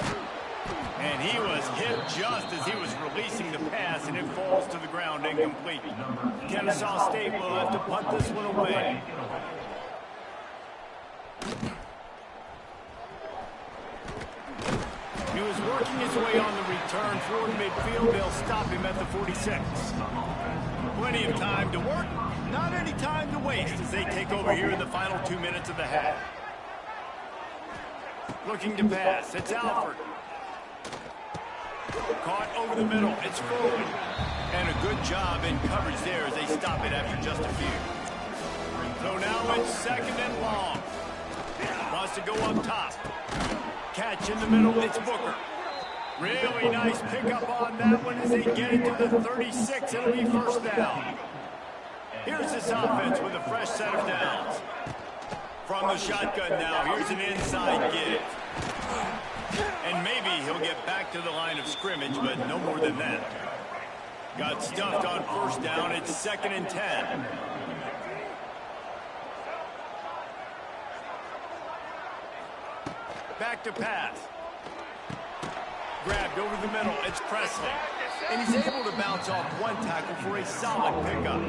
And he was hit just as he was releasing the pass, and it falls to the ground incomplete. Kennesaw State will have to punt this one away. He was working his way on the return toward midfield. They'll stop him at the 46. Plenty of time to work, not any time to waste as they take over here in the final 2 minutes of the half. Looking to pass. It's Alford. Caught over the middle. It's forward. And a good job in coverage there as they stop it after just a few. So now it's second and long. Wants to go up top. Catch in the middle. It's Booker. Really nice pickup on that one as they get it to the 36. It'll be first down. Here's this offense with a fresh set of downs. From the shotgun now, here's an inside give. And maybe he'll get back to the line of scrimmage, but no more than that. Got stuffed on first down. It's second and 10. Back to pass. Grabbed over the middle. It's Presley. And he's able to bounce off one tackle for a solid pickup.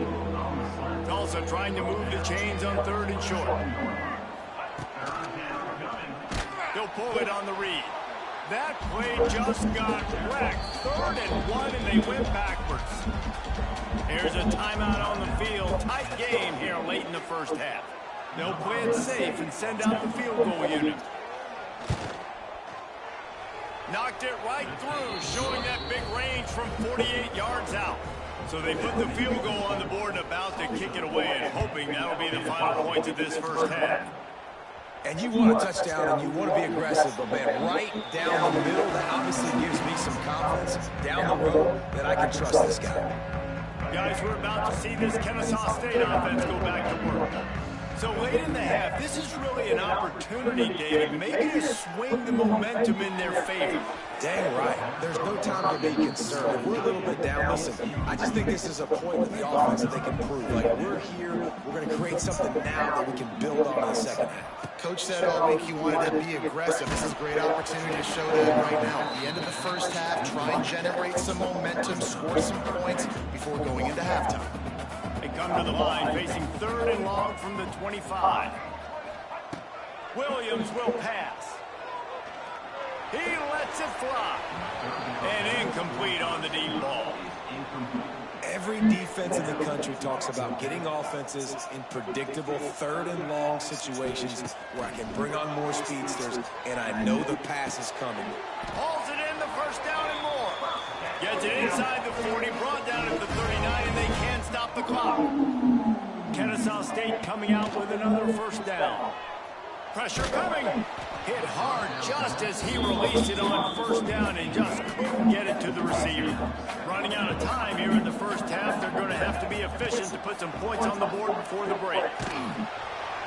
Also trying to move the chains on third and short. He'll pull it on the read. That play just got wrecked. Third and 1, and they went backwards. Here's a timeout on the field. Tight game here late in the first half. They'll play it safe and send out the field goal unit. Knocked it right through, showing that big range from 48 yards out. So they put the field goal on the board and about to kick it away, and hoping that'll be the final point of this first half.
And you want a touchdown and you want to be aggressive, but man, right down the middle, that obviously gives me some confidence down the road that I can trust this guy.
Guys, we're about to see this Kennesaw State offense go back to work. So late in the half, this is really an opportunity, David, maybe to swing the momentum in their favor.
Dang right. There's no time to be concerned. If we're a little bit down, listen, I just think this is a point with the offense that they can prove. Like, we're here, we're going to create something now that we can build on in the second half.
Coach said all week he wanted to be aggressive. This is a great opportunity to show that right now. At the end of the first half, try and generate some momentum, score some points before going into halftime.
They come to the line facing third and long from the 25. Williams will pass. He lets it fly. And incomplete on the deep ball.
Every defense in the country talks about getting offenses in predictable third and long situations where I can bring on more speedsters, and I know the pass is coming.
Hauls it in, the first down and more. Gets it inside the 40, brought down at the 39, and they can't stop the clock. Kennesaw State coming out with another first down. Pressure coming. Hit hard just as he released it on first down and just couldn't get it to the receiver. Running out of time here in the first half. They're going to have to be efficient to put some points on the board before the break.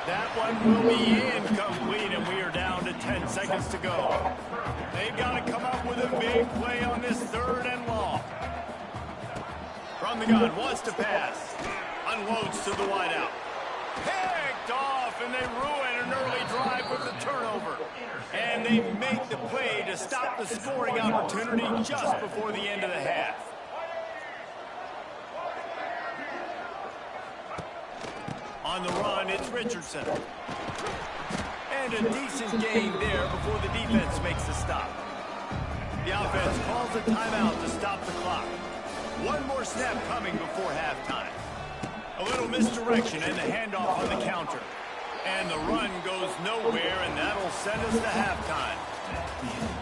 That one will be incomplete, and we are down to 10 seconds to go. They've got to come up with a big play on this third and long. From the gun, wants to pass. unloads to the wideout. Picked off, and they ruin an early drive with the turnover. And they make the play to stop the scoring opportunity just before the end of the half. On the run, it's Richardson. And a decent gain there before the defense makes the stop. The offense calls a timeout to stop the clock. One more snap coming before halftime. A little misdirection and the handoff on the counter. And the run goes nowhere, and that'll send us to halftime.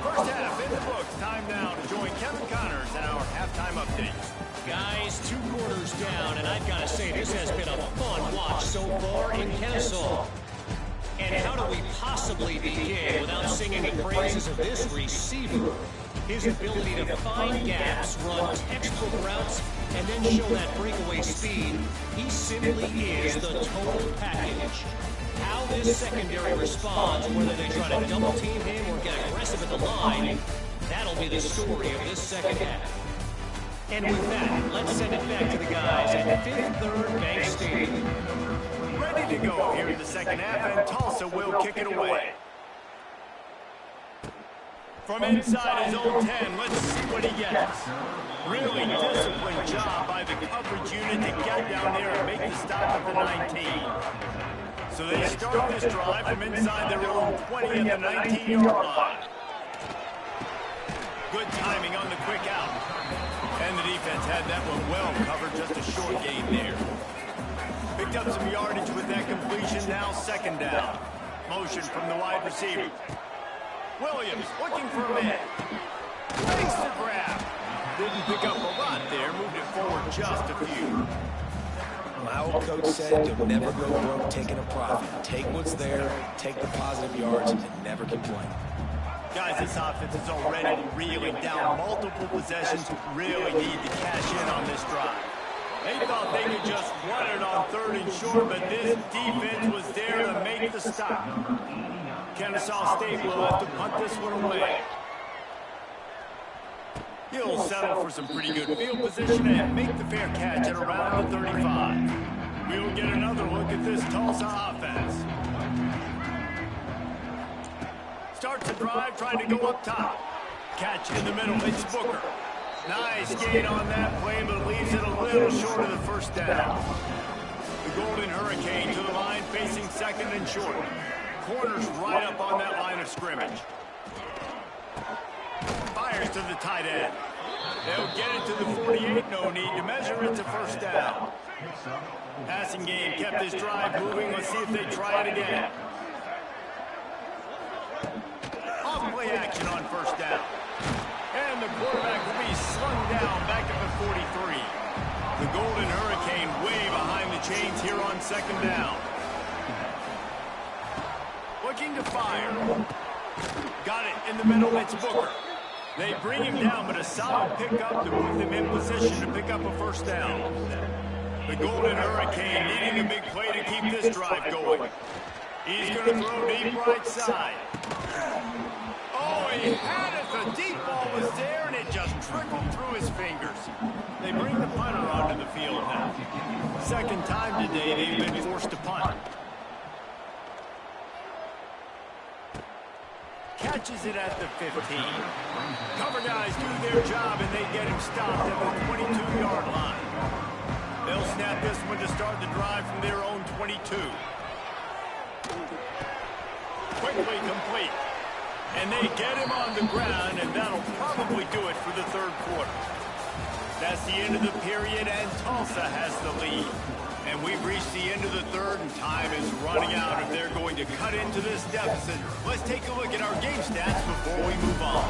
First half in the books. Time now to join Kevin Connors in our halftime update. Guys, 2 quarters down, and I've got to say this has been a fun watch so far in Kennesaw. And how do we possibly begin without singing the praises of this receiver? His ability to find gaps, run textbook routes, and then show that breakaway speed. He simply is the total package. How this secondary responds, whether they try to double team him or get aggressive at the line, that'll be the story of this second half. And with that, let's send it back to the guys at Fifth Third Bank Stadium. Ready to go here in the second half, and Tulsa will kick it away. From inside his own 10, let's see what he gets. Really disciplined job by the coverage unit to get down there and make the stop at the 19. So they start this drive from inside their own 20 at the 19-yard line. Good timing on the quick out. And the defense had that one well covered, just a short gain there. Picked up some yardage with that completion, now second down. Motion from the wide receiver. Williams looking for a man. Makes the grab. Didn't pick up a lot there, moved it forward just a few.
My old coach said you'll never go broke taking a profit. Take what's there, take the positive yards, and never complain.
Guys, this offense is already reeling down multiple possessions. Really need to cash in on this drive. They thought they could just run it on 3rd and short, but this defense was there to make the stop. Kennesaw State will have to punt this one away. He'll settle for some pretty good field position and make the fair catch at around the 35. We'll get another look at this Tulsa offense. Starts the drive, trying to go up top. Catch in the middle, it's Booker. Nice gain on that play, but leaves it a little short of the first down. The Golden Hurricane to the line, facing 2nd and short. Corners right up on that line of scrimmage. Fires to the tight end. They'll get it to the 48, no need to measure it to first down. Passing game kept this drive moving. Let's see if they try it again. Off-play action on first down. And the quarterback will be slung down back at the 43. The Golden Hurricane way behind the chains here on 2nd down. Looking to fire. Got it in the middle, it's Booker. They bring him down, but a solid pickup to put them in position to pick up a first down. The Golden Hurricane needing a big play to keep this drive going. He's going to throw deep right side. Oh, he had it. The deep ball was there, and it just trickled through his fingers. They bring the punter onto the field now. Second time today they've been forced to punt. Catches it at the 15. Cover guys do their job, and they get him stopped at the 22-yard line. They'll snap this one to start the drive from their own 22. Quickly complete. And they get him on the ground, and that'll probably do it for the 3rd quarter. That's the end of the period, and Tulsa has the lead. And we've reached the end of the 3rd, and time is running out if they're going to cut into this deficit. Let's take a look at our game stats before we move on.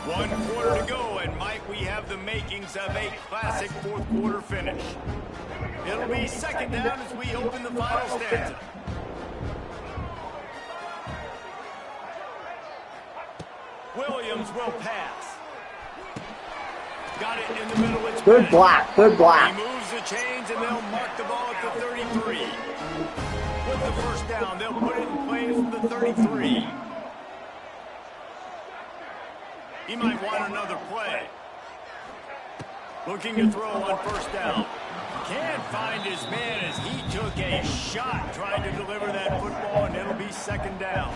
1 quarter to go, and might we have the makings of a classic 4th quarter finish. It'll be 2nd down as we open the final stanza. Williams will pass. Got it in the middle. It's
Good block. Good block.
He moves the chains, and they'll mark the ball at the 33. With the first down, they'll put it in play from the 33. He might want another play. Looking to throw on first down. Can't find his man as he took a shot trying to deliver that football, and it'll be second down.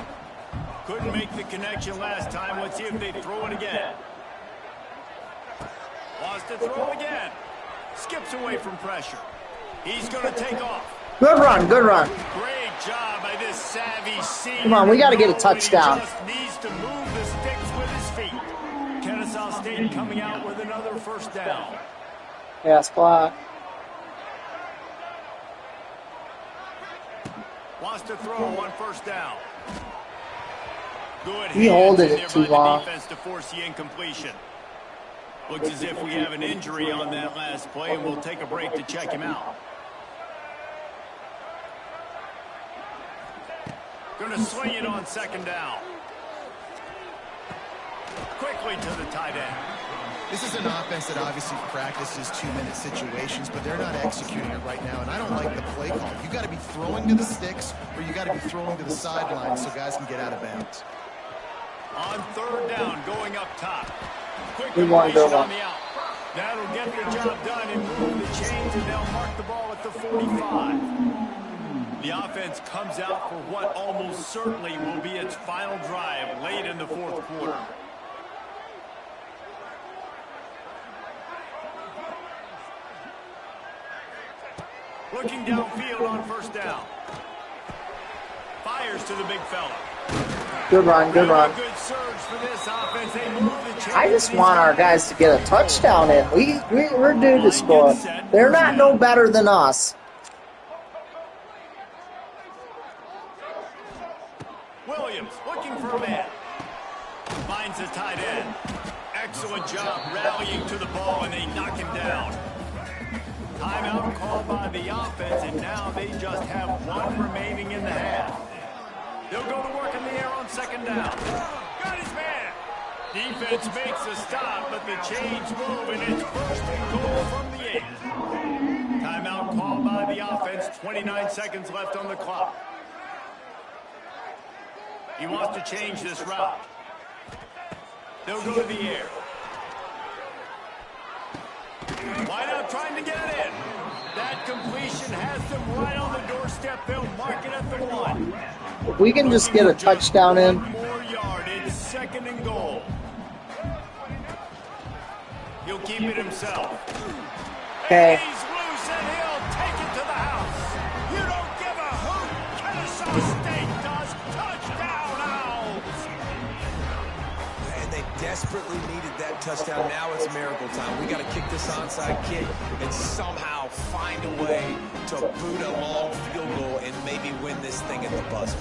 Couldn't make the connection last time. Let's see if they throw it again. Wants to throw again. Skips away from pressure. He's going to take off.
Good run, good run.
Great job by this savvy senior.
Come on, we got to get a touchdown.
He just needs to move the sticks with his feet. Kennesaw State coming out with another first down.
Pass clock.
Wants to throw on first down. Good.
He holded it
hands
too
in there by
long.
the defense to force the incompletion. Looks as if we have an injury on that last play, and we'll take a break to check him out. Going to swing it on second down. Quickly to the tight end.
This is an offense that obviously practices 2-minute situations, but they're not executing it right now, and I don't like the play call. You got to be throwing to the sticks, or you got to be throwing to the sidelines so guys can get out of bounds.
On third down, going up top. Quick
Good one, good
completion
one.
on the out. That'll get the job done and move the chains, and they'll mark the ball at the 45. The offense comes out for what almost certainly will be its final drive late in the fourth quarter. Looking downfield on first down. Fires to the big fella.
Good run, good run.
Good surge for this offense. They move the chains.
I just want our guys to get a touchdown in. We're due to score. They're not no better than us.
Williams looking for a man. Finds the tight end. Excellent job rallying to the ball, and they knock him down. Timeout called by the offense, and now they just have one remaining in the half. They'll go to work in the air on second down. Got his man. Defense makes a stop, but the chains move, and it's first and goal from the 8. Timeout called by the offense. 29 seconds left on the clock. He wants to change this route. They'll go to the air. Wide out trying to get it in. That completion has them right on the doorstep. They'll mark it at the 1.
If we can just get a touchdown in.
One more yard. It's second and goal. He'll keep it himself.
Okay.
And he's loose, and he'll take it to the house. You don't give a hoot. Kennesaw State does. Touchdown, Owls.
And they desperately needed that touchdown. Now it's miracle time. We got to kick this onside kick and somehow find a way to boot a long field goal and maybe win this thing at the buzzer.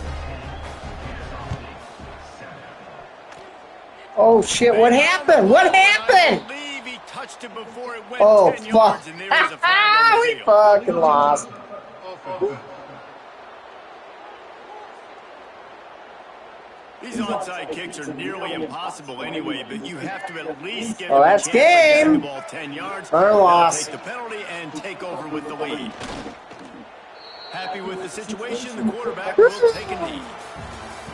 Oh shit, what happened? What happened?
I believe he touched it before it went
Oh
10
fuck.
yards, and there was a flag on the
We
field.
fucking lost.
These onside kicks are nearly impossible anyway, but you have to at least give
Well,
them a
that's
chance to get
game.
the ball 10 yards.
Or
They'll
loss.
take the penalty and take over with the lead. Happy with the situation, the quarterback will take a knee.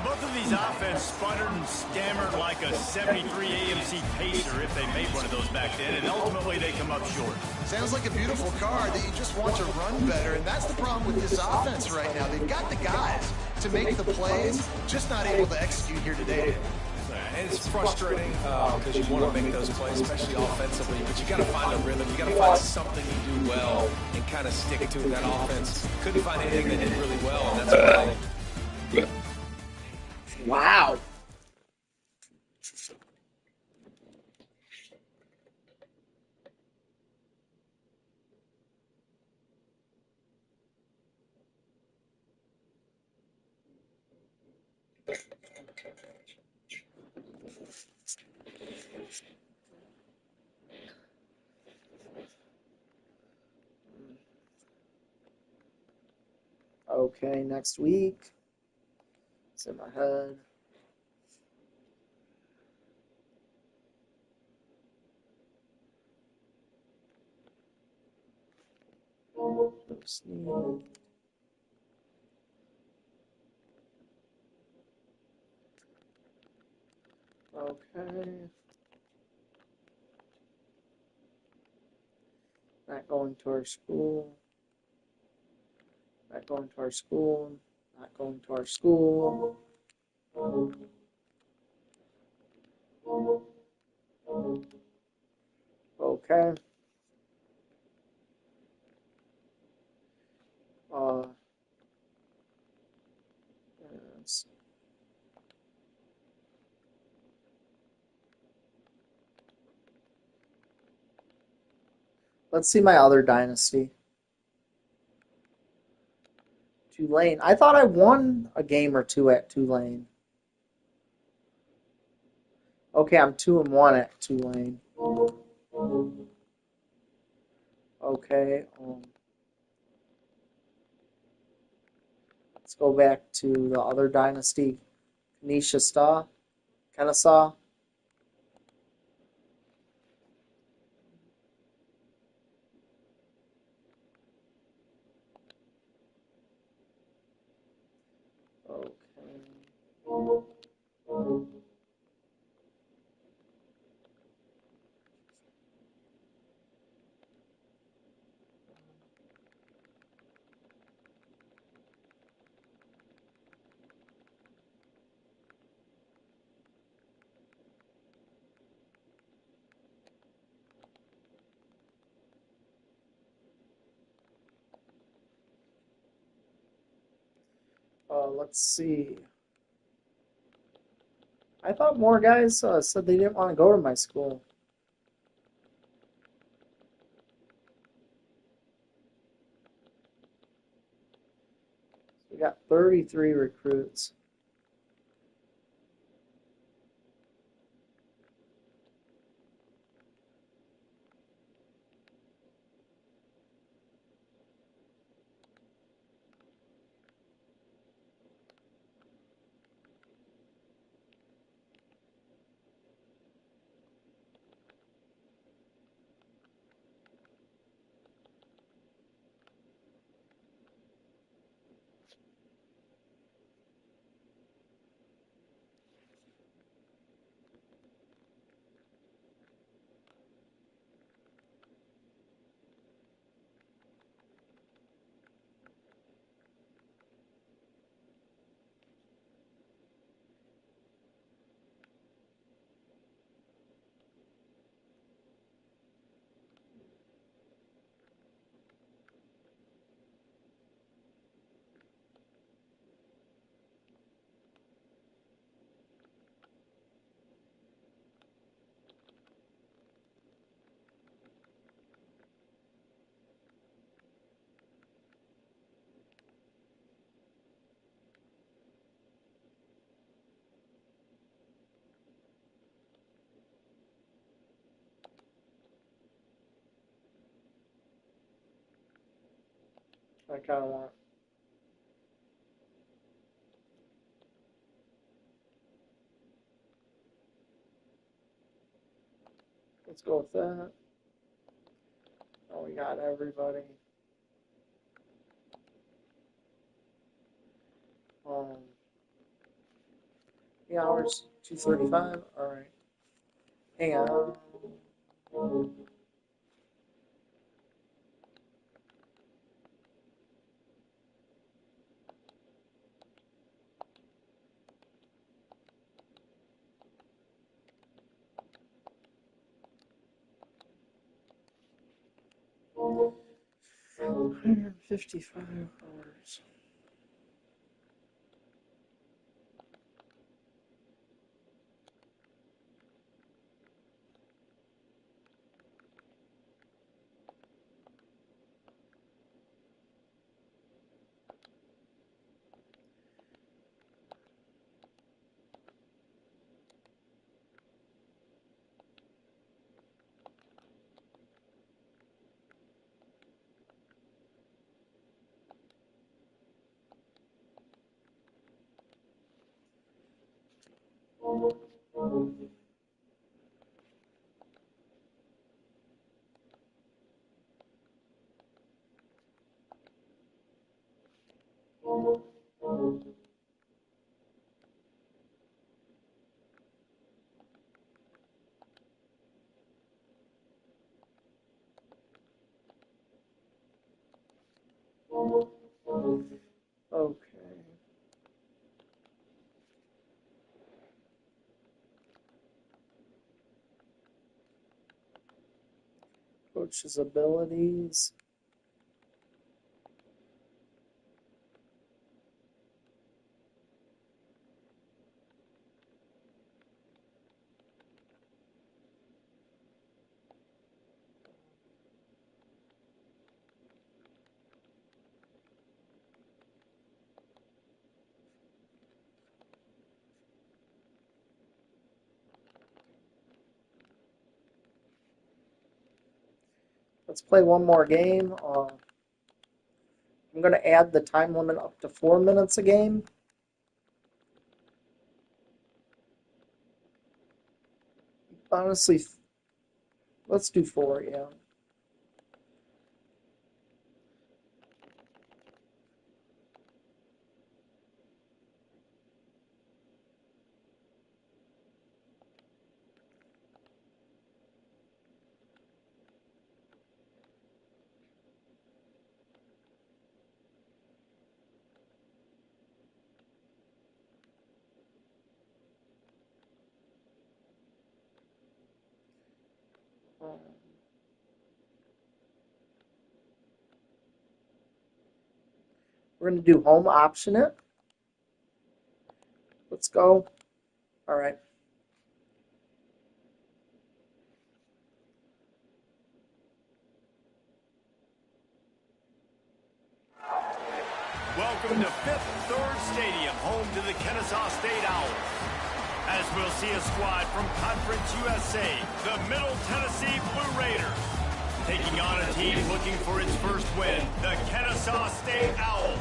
Both of these offense sputtered and stammered like a 73 AMC Pacer if they made one of those back then, and ultimately they come up short.
Sounds like a beautiful car that you just want to run better, and that's the problem with this offense right now. They've got the guys to make the plays, just not able to execute here today.
And it's frustrating because you want to make those plays, especially offensively, but you got to find a rhythm. You got to find something you do well and kind of stick to it. That offense couldn't find anything they did really well, and that's why.
Wow. Okay, next week. It's in my head. Okay. Not going to our school. Not going to our school. Not going to our school. Okay. Yes. Let's see my other dynasty. Tulane. I thought I won a game or two at Tulane. Okay, I'm 2-1 at Tulane. Okay. Let's go back to the other dynasty. Kennesaw. Okay. Let's see. I thought more guys said they didn't want to go to my school. We got 33 recruits. I kind of want. Let's go with that. Oh, we got everybody. The hours 2:35. All right. Hang on. $155. Okay. Coach's abilities. Let's play one more game. I'm going to add the time limit up to 4 minutes a game. Honestly, let's do 4, yeah. We're going to do home option it. Let's go. All right.
Welcome to Fifth Third Stadium, home to the Kennesaw State Owls. As we'll see a squad from Conference USA, the Middle Tennessee Blue Raiders, taking on a team looking for its first win, the Kennesaw State Owls.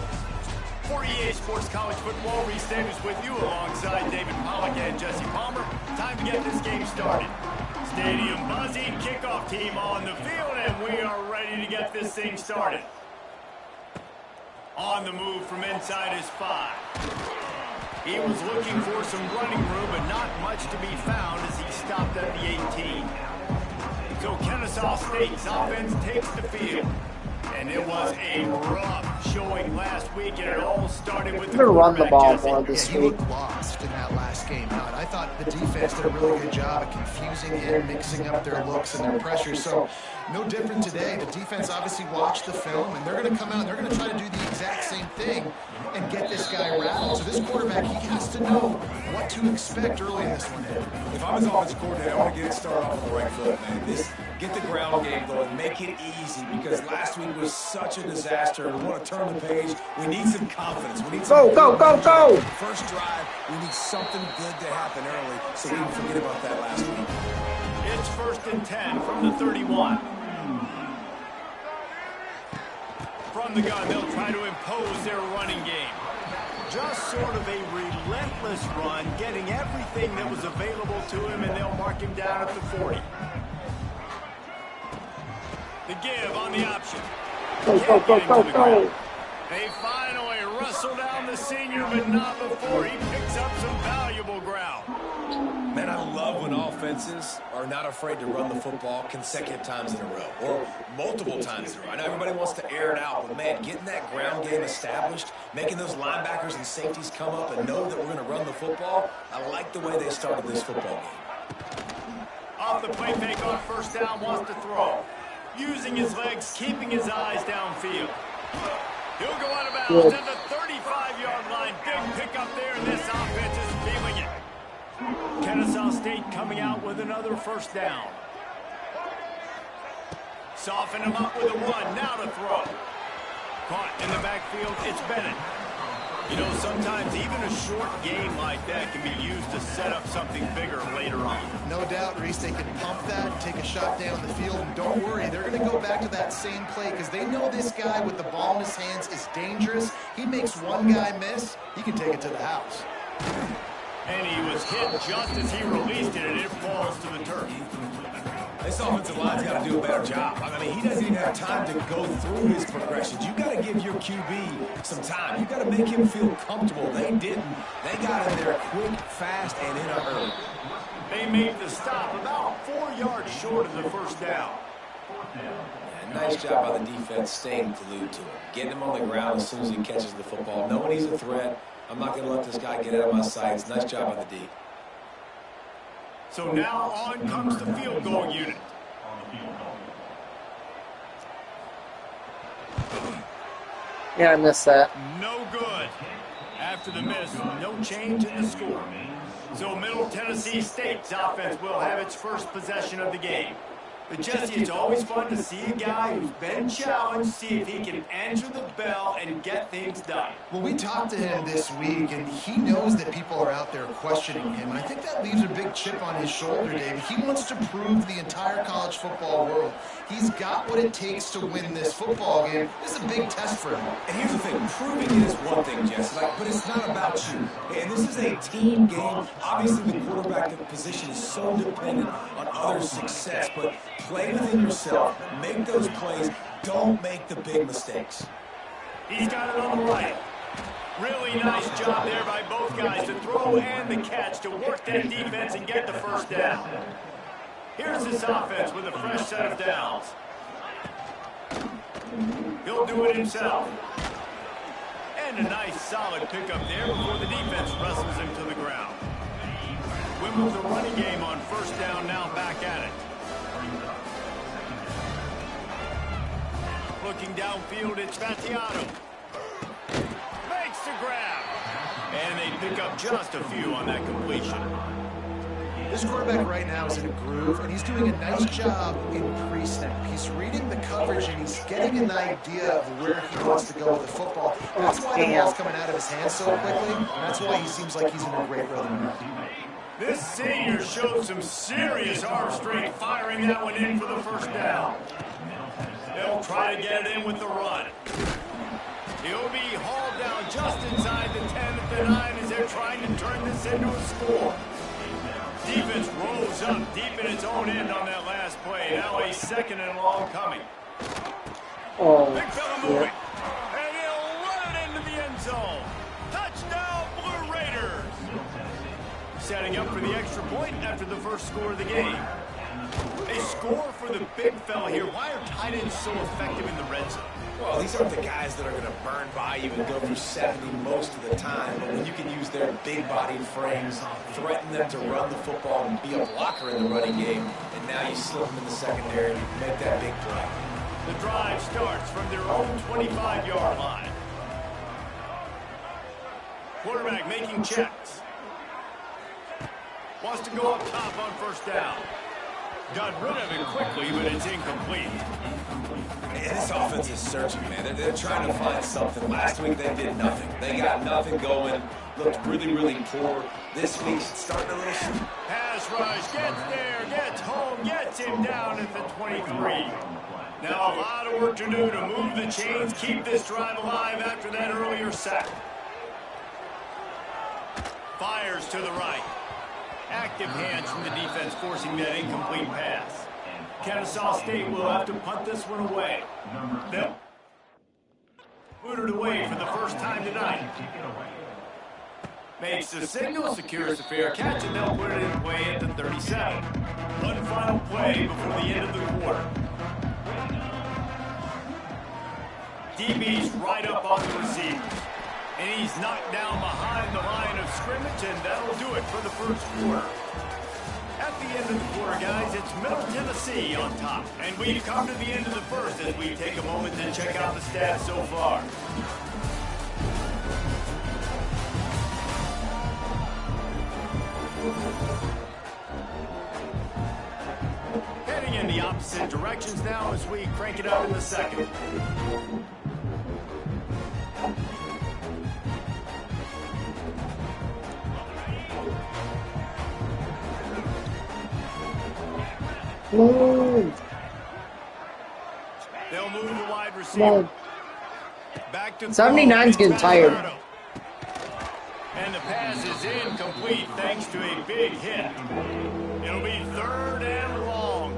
For EA Sports College Football, Reese Davis with you alongside David Pollack and Jesse Palmer. Time to get this game started. Stadium buzzing, kickoff team on the field, and we are ready to get this thing started. On the move from inside his 5. He was looking for some running room, but not much to be found as he stopped at the 18. So Kennesaw State's offense takes the field. And it was a rough showing last week, and it all started with the
We're going to run the ball
Jesse.
more this
He
week.
looked lost in that last game. I thought the defense did a really good job of confusing him, mixing up their looks and their pressure. So no different today. The defense obviously watched the film, and they're going to come out and they're going to try to do the exact same thing and get this guy rattled. So this quarterback, he has to know what to expect early in this one.
If I'm his offensive coordinator, I want to get it started off on the right foot, man. Get the ground game going, make it easy, because last week was such a disaster. We want to turn the page. We need some confidence. We need some
Go!
First drive, we need something good to happen early so we can forget about that last week.
It's 1st and 10 from the 31. From the gun, they'll try to impose their running game. Just sort of a relentless run, getting everything that was available to him, and they'll mark him down at the 40. The give on the option.
Go.
They finally wrestle down the senior, but not before he picks up some valuable ground.
Man, I love when offenses are not afraid to run the football consecutive times in a row or multiple times in a row. I know everybody wants to air it out, but man, getting that ground game established, making those linebackers and safeties come up and know that we're going to run the football, I like the way they started this football game.
Off the play fake on 1st down, wants to throw. Using his legs, keeping his eyes downfield. He'll go out of bounds at the 35-yard line. Big pickup there, and this offense is feeling it. Kennesaw State coming out with another 1st down. Soften him up with a run. Now to throw. Caught in the backfield. It's Bennett. You know, sometimes even a short game like that can be used to set up something bigger later on.
No doubt, Reese, they can pump that, take a shot down the field, and don't worry, they're going to go back to that same play because they know this guy with the ball in his hands is dangerous. He makes one guy miss, he can take it to the house.
And he was hit just as he released it, and it falls to the turf.
This offensive line's got to do a better job. I mean, he doesn't even have time to go through his progressions. You got to give your QB some time. You got to make him feel comfortable. They didn't. They got in there quick, fast, and in a hurry.
They made the stop about 4 yards short of the 1st down.
And nice job by the defense staying glued to him. Getting him on the ground as soon as he catches the football. Knowing he's a threat, I'm not going to let this guy get out of my sights. Nice job by the D.
So now on comes the field goal unit.
Yeah, I missed that.
No good. After the miss, no change in the score. So Middle Tennessee State's offense will have its first possession of the game. But Jesse, it's always fun to see a guy who's been challenged, see if he can answer the bell and get things done.
Well, we talked to him this week, and he knows that people are out there questioning him. And I think that leaves a big chip on his shoulder, Dave. He wants to prove the entire college football world he's got what it takes to win this football game. This is a big test for him.
And here's the thing, proving it is one thing, Jesse, but it's not about you. And this is a team game. Obviously, the quarterback position is so dependent on others' success, but play within yourself, make those plays, don't make the big mistakes.
He's got it on the right. Really nice job there by both guys to throw and the catch to work that defense and get the first down. Here's this offense with a fresh set of downs. He'll do it himself. And a nice solid pickup there before the defense wrestles him to the ground. We move the running game on first down, now back at it. Looking downfield, it's Fatiano. Makes the grab. And they pick up just a few on that completion.
This quarterback right now is in a groove, and he's doing a nice job in pre-snap. He's reading the coverage, and he's getting an idea of where he wants to go with the football. That's why the ball's coming out of his hands so quickly. That's why he seems like he's in a great rhythm.
This senior showed some serious arm strength firing that one in for the first down. They'll try to get it in with the run. He'll be hauled down just inside the 10 at the 9 as they're trying to turn this into a score. Defense rolls up deep in its own end on that last play. Now a second and long coming. Big fella moving. And he'll run it into the end zone. Touchdown, Blue Raiders. Setting up for the extra point after the first score of the game. A score for the big fella here. Why are tight ends so effective in the red zone?
Well, these aren't the guys that are going to burn by you and go through 70 most of the time, but when you can use their big-bodied frames, threaten them to run the football and be a blocker in the running game, and now you slip them in the secondary and you make that big play.
The drive starts from their own 25-yard line. Quarterback making checks. Wants to go up top on first down. Got rid of it quickly, but it's incomplete.
And this offense is searching, man. They're trying to find something. Last week, they did nothing. They got nothing going. Looked really, really poor. This week, it's starting a little...
Pass rush, gets there, gets home, gets him down at the 23. Now a lot of work to do to move the chains, keep this drive alive after that earlier sack. Fires to the right. Active hands from the defense forcing that incomplete pass. Kennesaw State will have to punt this one away. They'll put it away for the first time tonight. Makes the signal, secures the fair catch, and they'll put it away at the 37. One final play before the end of the quarter. DB's right up on the receivers. And he's knocked down behind the line of scrimmage, and that'll do it for the first quarter. At the end of the quarter, guys, it's Middle Tennessee on top. And we've come to the end of the first as we take a moment to check out the stats so far. Heading in the opposite directions now as we crank it up in the second.
Move.
They'll move the wide receiver. Back to
79's getting tired.
And the pass is incomplete thanks to a big hit. It'll be third and long.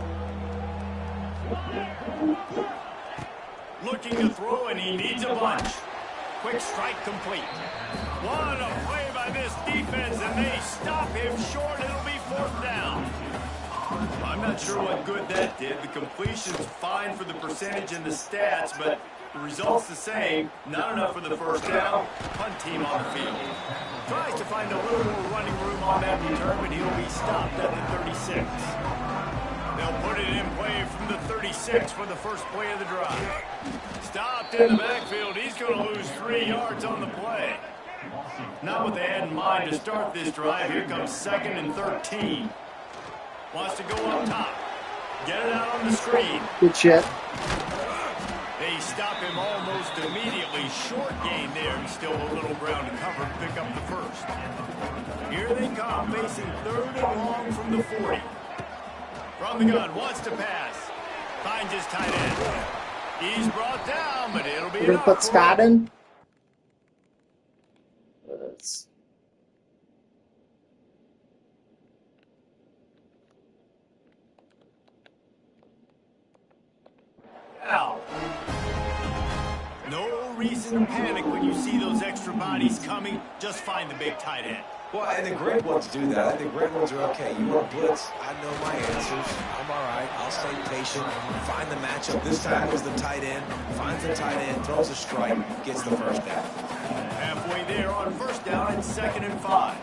Looking to throw, and he needs a bunch. Quick strike complete. What a play by this defense, and they stop him short. It'll be fourth down.
I'm not sure what good that did. The completion's fine for the percentage and the stats, but the result's the same. Not enough for the first down. Punt team on the field. Tries to find a little more running room on that return, but he'll be stopped at the 36. They'll put it in play from the 36 for the first play of the drive. Stopped in the backfield. He's going to lose 3 yards on the play. Not what they had in mind to start this drive. Here comes 2nd and 13. Wants to go up top. Get it out on the screen.
Good shit.
They stop him almost immediately. Short gain there and still a little ground to cover to pick up the first. Here they come, facing 3rd and long from the 40. From the gun, wants to pass. Finds his tight end. He's brought down, but it'll be
We're going to put Scott in. Let's...
Now, no reason to panic when you see those extra bodies coming. Just find the big tight end.
Well, and the great ones do that. I think great ones are okay. You want blitz? I know my answers. I'm all right. I'll stay patient. Find the matchup. This time it was the tight end. Finds the tight end, throws a strike, gets the first down.
Halfway there on first down and 2nd and 5.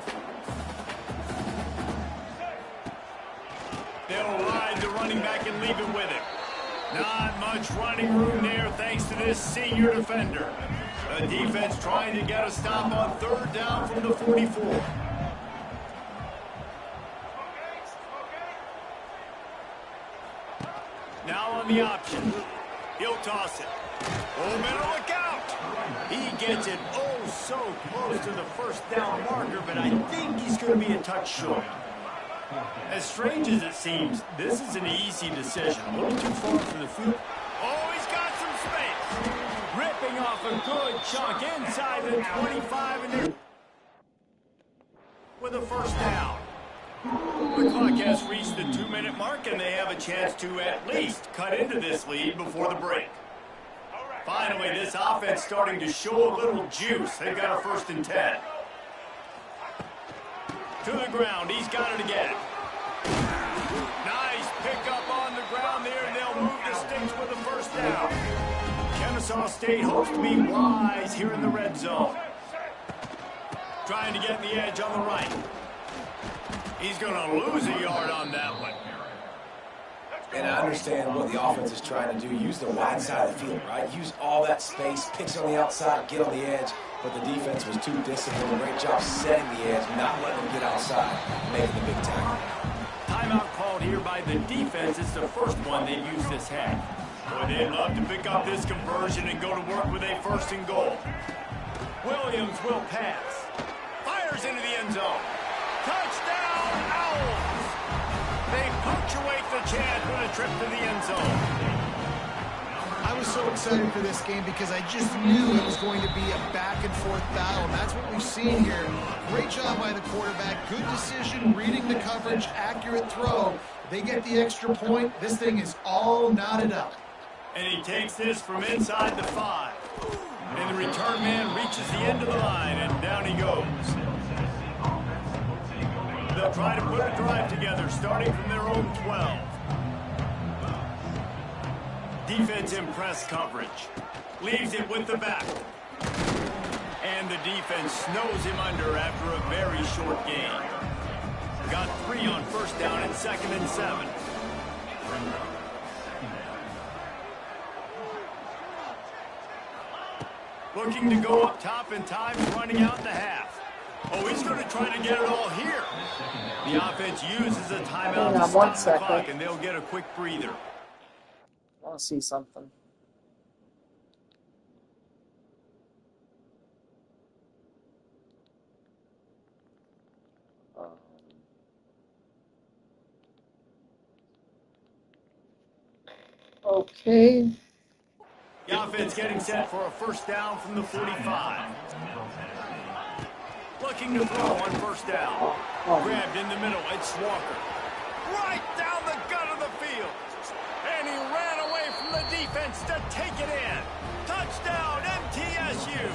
They'll ride the running back and leave it with him. Not much running room there thanks to this senior defender. The defense trying to get a stop on 3rd down from the 44. Now on the option. He'll toss it. Oh, better look out. He gets it oh so close to the first down marker, but I think he's going to be a touch short. As strange as it seems, this is an easy decision. A little too far for the field. Oh, he's got some space. Ripping off a good chunk inside the 25 and there with a first down. The clock has reached the 2-minute mark and they have a chance to at least cut into this lead before the break. Finally, this offense starting to show a little juice. They've got a 1st and 10. To the ground, he's got it again. Nice pickup on the ground there, and they'll move the sticks with a first down. Kennesaw State hopes to be wise here in the red zone. Trying to get the edge on the right. He's going to lose a yard on that one.
And I understand what the offense is trying to do. Use the wide side of the field, right? Use all that space, pitch on the outside, get on the edge. But the defense was too disciplined. Great job setting the edge, not letting them get outside, making the big tackle.
Timeout called here by the defense. It's the first one they've used this half. Boy, they'd love to pick up this conversion and go to work with a 1st and goal. Williams will pass. Fires into the end zone. Touchdown, Owls! They punctuate the chance with a trip to the end zone.
I was so excited for this game because I just knew it was going to be a back-and-forth battle, and that's what we've seen here. Great job by the quarterback. Good decision, reading the coverage, accurate throw. They get the extra point. This thing is all knotted up.
And he takes this from inside the 5. And the return man reaches the end of the line, and down he goes. They'll try to put a drive together, starting from their own 12. Defense in press coverage. Leaves it with the back. And the defense snows him under after a very short gain. Got 3 on first down and 2nd and 7. Looking to go up top, and time's running out in the half. Oh, he's going to try to get it all here. The offense uses a timeout to stop the clock, and they'll get a quick breather.
I want to see something. Okay.
The offense getting set for a first down from the 45. Looking to throw on first down. Grabbed in the middle, it's Walker. Right down the gut of the field. And he ran away from the defense to take it in. Touchdown, MTSU.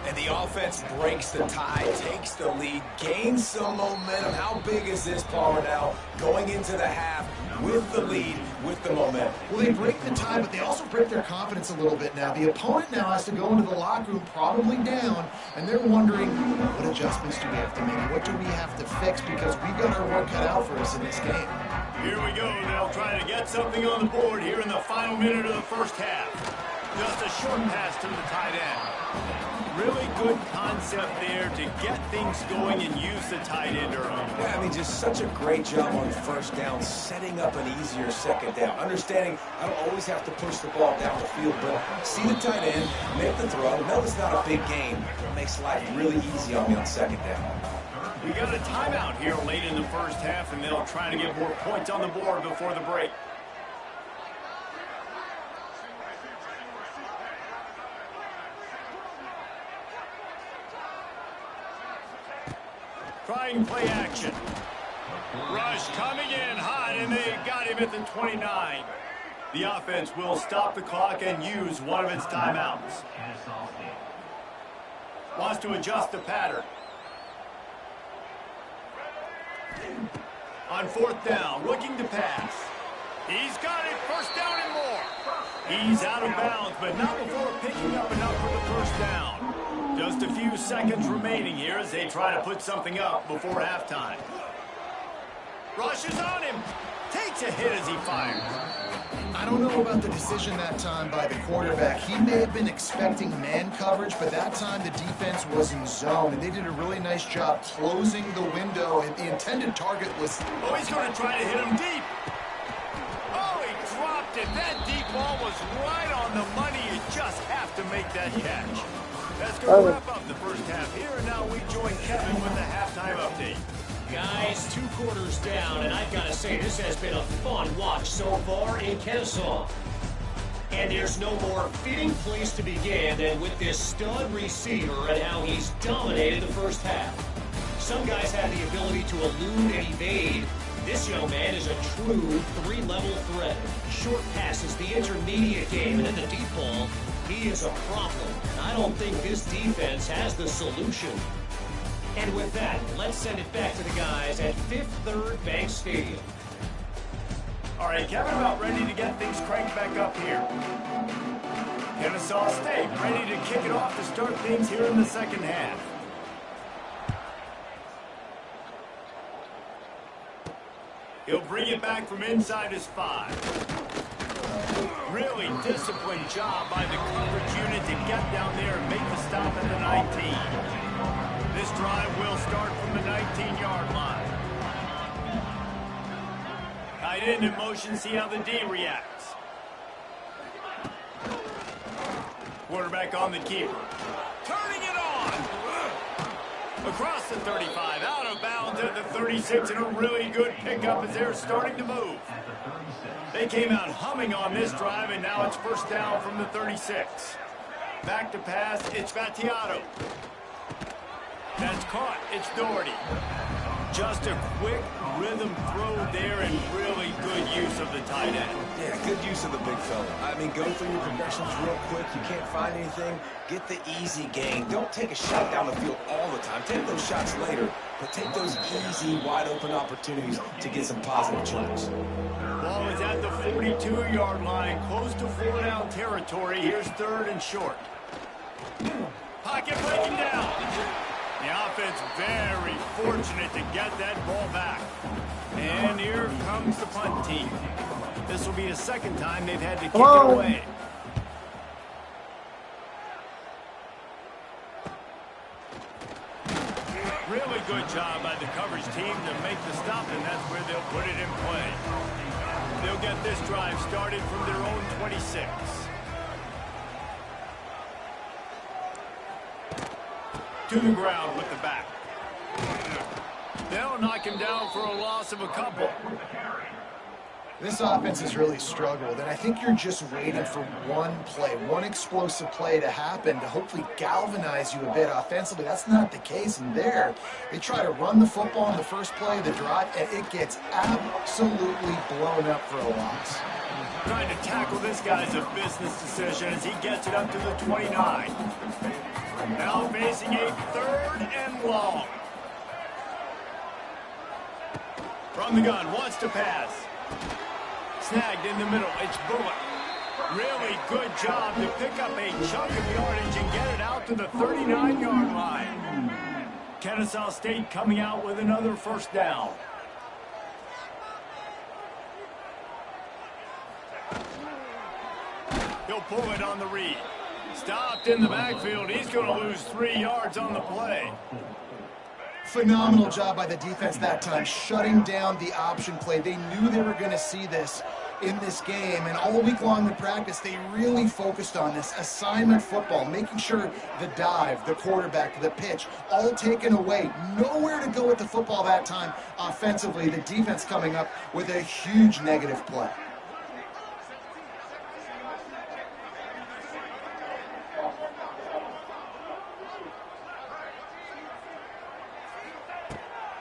And the offense breaks the tie, takes the lead, gains some momentum. How big is this, Palmer, now going into the half with the lead, with the momentum?
Well, they break the tie, but they also break their confidence a little bit now. The opponent now has to go into the locker room probably down, and they're wondering, what adjustments do we have to make? What do we have to fix? Because we've got our work cut out for us in this game.
Here we go. They'll try to get something on the board here in the final minute of the first half. Just a short pass to the tight end. Really good concept there to get things going and use the tight end early.
Yeah, I mean, just such a great job on first down, setting up an easier second down. Understanding I don't always have to push the ball down the field, but see the tight end, make the throw. No, it's not a big game. It makes life really easy on me on second down.
We got a timeout here late in the first half, and they'll try to get more points on the board before the break. Trying play action. Rush coming in hot, and they got him at the 29. The offense will stop the clock and use one of its timeouts. Wants to adjust the pattern. On fourth down, looking to pass. He's got it, first down and more. He's out of bounds, but not before picking up enough for the first down. Just a few seconds remaining here as they try to put something up before halftime. Rushes on him. Takes a hit as he fires.
I don't know about the decision that time by the quarterback. He may have been expecting man coverage, but that time the defense was in zone, and they did a really nice job closing the window, and the intended target was...
Oh, he's going to try to hit him deep. Oh, he dropped it. That deep ball was right on the money. You just have to make that catch. That's going to wrap up the first half here, and now we join Kevin with the halftime update.
Guys, 2 quarters down, and I've got to say, this has been a fun watch so far in Kennesaw. And there's no more fitting place to begin than with this stud receiver and how he's dominated the first half. Some guys have the ability to elude and evade. This young man is a true 3-level threat. Short passes, the intermediate game, and then the deep ball. He is a problem, and I don't think this defense has the solution. And with that, let's send it back to the guys at Fifth Third Bank Stadium.
All right, Kevin, about ready to get things cranked back up here. Kennesaw State ready to kick it off to start things here in the second half. He'll bring it back from inside his 5. Really disciplined job by the coverage unit to get down there and make the stop at the 19. This drive will start from the 19-yard line. Tight end in motion, see how the D reacts. Quarterback on the keeper. Turning it on! Across the 35, out of bounds at the 36, and a really good pickup as they're starting to move. They came out humming on this drive, and now it's first down from the 36. Back to pass, it's Vattiato. That's caught, it's Doherty. Just a quick rhythm throw there and really good use of the tight end.
Yeah, good use of the big fella. I mean, go through your progressions real quick. You can't find anything, get the easy gain. Don't take a shot down the field all the time. Take those shots later, but take those easy, wide-open opportunities to get some positive chunks.
Ball is at the 42-yard line, close to 4-down territory. Here's third and short. Pocket breaking down. The offense very fortunate to get that ball back. And here comes the punt team. This will be the second time they've had to kick it away. Really good job by the coverage team to make the stop, and that's where they'll put it in play. They'll get this drive started from their own 26. To the ground with the back. They'll knock him down for a loss of a couple.
This offense has really struggled, and I think you're just waiting for one play, one explosive play to happen to hopefully galvanize you a bit offensively. That's not the case in there. They try to run the football in the first play of the drive, and it gets absolutely blown up for a loss.
Trying to tackle this guy's a business decision as he gets it up to the 29. Now facing a 3rd and long. From the gun, wants to pass. Snagged in the middle. It's Bullock. Really good job to pick up a chunk of yardage and get it out to the 39-yard line. Kennesaw State coming out with another first down. He'll pull it on the read. Stopped in the backfield. He's going to lose 3 yards on the play.
Phenomenal job by the defense that time, shutting down the option play. They knew they were going to see this in this game, and all week long in practice, they really focused on this assignment football, making sure the dive, the quarterback, the pitch, all taken away. Nowhere to go with the football that time offensively. The defense coming up with a huge negative play.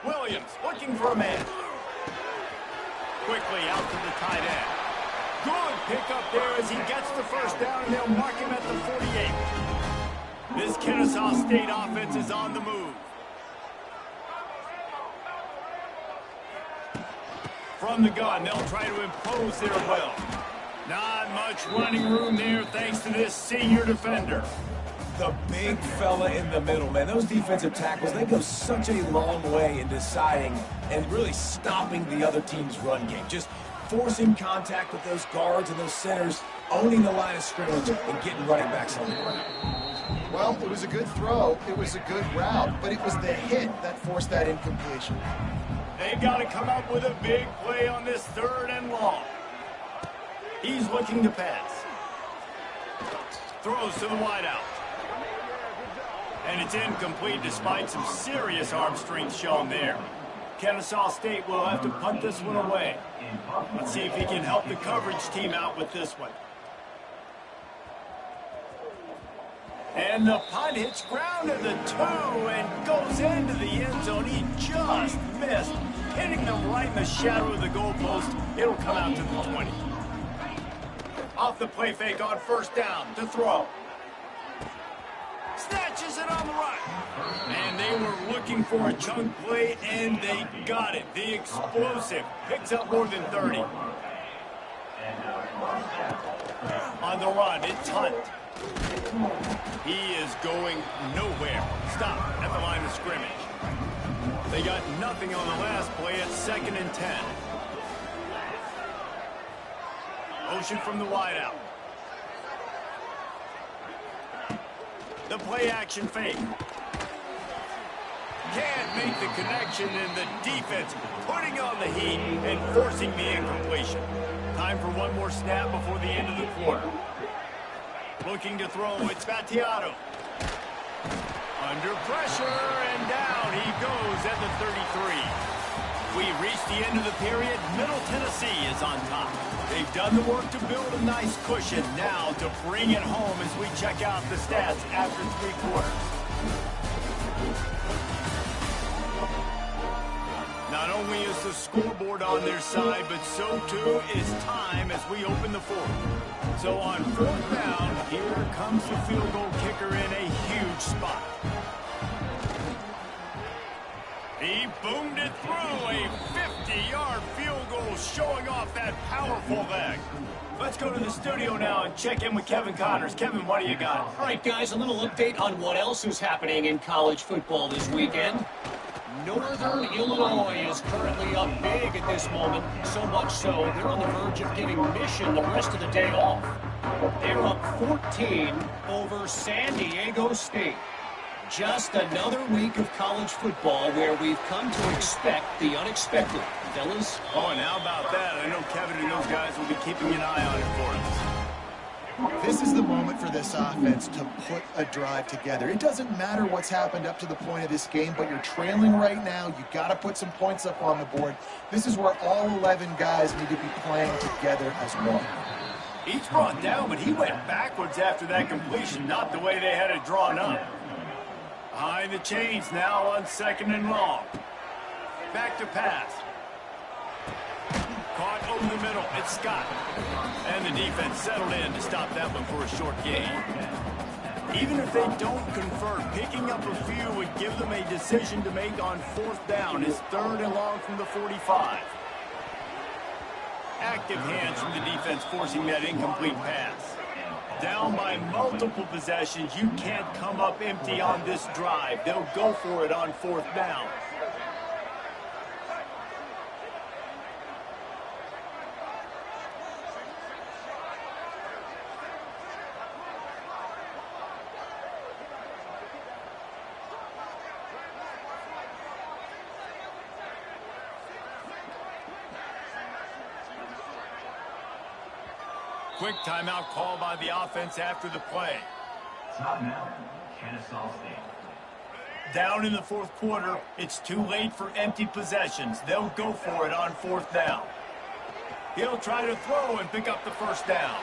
Williams looking for a man. Quickly out to the tight end. Good pickup there as he gets the first down, and they'll mark him at the 48. This Kennesaw State offense is on the move. From the gun, they'll try to impose their will. Not much running room there thanks to this senior defender.
The big fella in the middle, man. Those defensive tackles, they go such a long way in deciding and really stopping the other team's run game. Just forcing contact with those guards and those centers, owning the line of scrimmage, and getting running backs on the ground.
Well, it was a good throw. It was a good route, but it was the hit that forced that incompletion.
They've got to come up with a big play on this 3rd and long. He's looking to pass. Throws to the wideout. And it's incomplete despite some serious arm strength shown there. Kennesaw State will have to punt this one away. Let's see if he can help the coverage team out with this one. And the punt hits ground at the 2 and goes into the end zone. He just missed, hitting them right in the shadow of the goalpost. It'll come out to the 20. Off the play fake on first down to throw. Snatches it on the run. And they were looking for a chunk play, and they got it. The explosive picks up more than 30. On the run, it's Hunt. He is going nowhere. Stop at the line of scrimmage. They got nothing on the last play at 2nd and 10. Motion from the wideout. The play action fake. Can't make the connection, and the defense putting on the heat and forcing the incompletion. Time for one more snap before the end of the quarter. Looking to throw, it's Battiato. Under pressure, and down he goes at the 33. We've reached the end of the period. Middle Tennessee is on top. They've done the work to build a nice cushion. Now to bring it home as we check out the stats after 3 quarters. Not only is the scoreboard on their side, but so too is time as we open the 4th. So on 4th down, here comes the field goal kicker in a huge spot. He boomed it through, a 50-yard field goal showing off that powerful leg. Let's go to the studio now and check in with Kevin Connors. Kevin, what do you got?
All right, guys, a little update on what else is happening in college football this weekend. Northern Illinois is currently up big at this moment, so much so they're on the verge of giving Mission the rest of the day off. They're up 14 over San Diego State. Just another week of college football where we've come to expect the unexpected. Fellas?
Oh, and how about that? I know Kevin and those guys will be keeping an eye on it for us.
This is the moment for this offense to put a drive together. It doesn't matter what's happened up to the point of this game, but you're trailing right now. You've got to put some points up on the board. This is where all 11 guys need to be playing together as one.
Each brought down, but he went backwards after that completion, not the way they had it drawn up. Behind the chains now on 2nd and long. Back to pass. Caught over the middle. It's Scott. And the defense settled in to stop that one for a short gain. Even if they don't convert, picking up a few would give them a decision to make on 4th down. It's 3rd and long from the 45. Active hands from the defense forcing that incomplete pass. Down by multiple possessions, you can't come up empty on this drive. They'll go for it on 4th down. Quick timeout call by the offense after the play.
Timeout, Kennesaw State.
Down in the 4th quarter, it's too late for empty possessions. They'll go for it on 4th down. He'll try to throw and pick up the 1st down.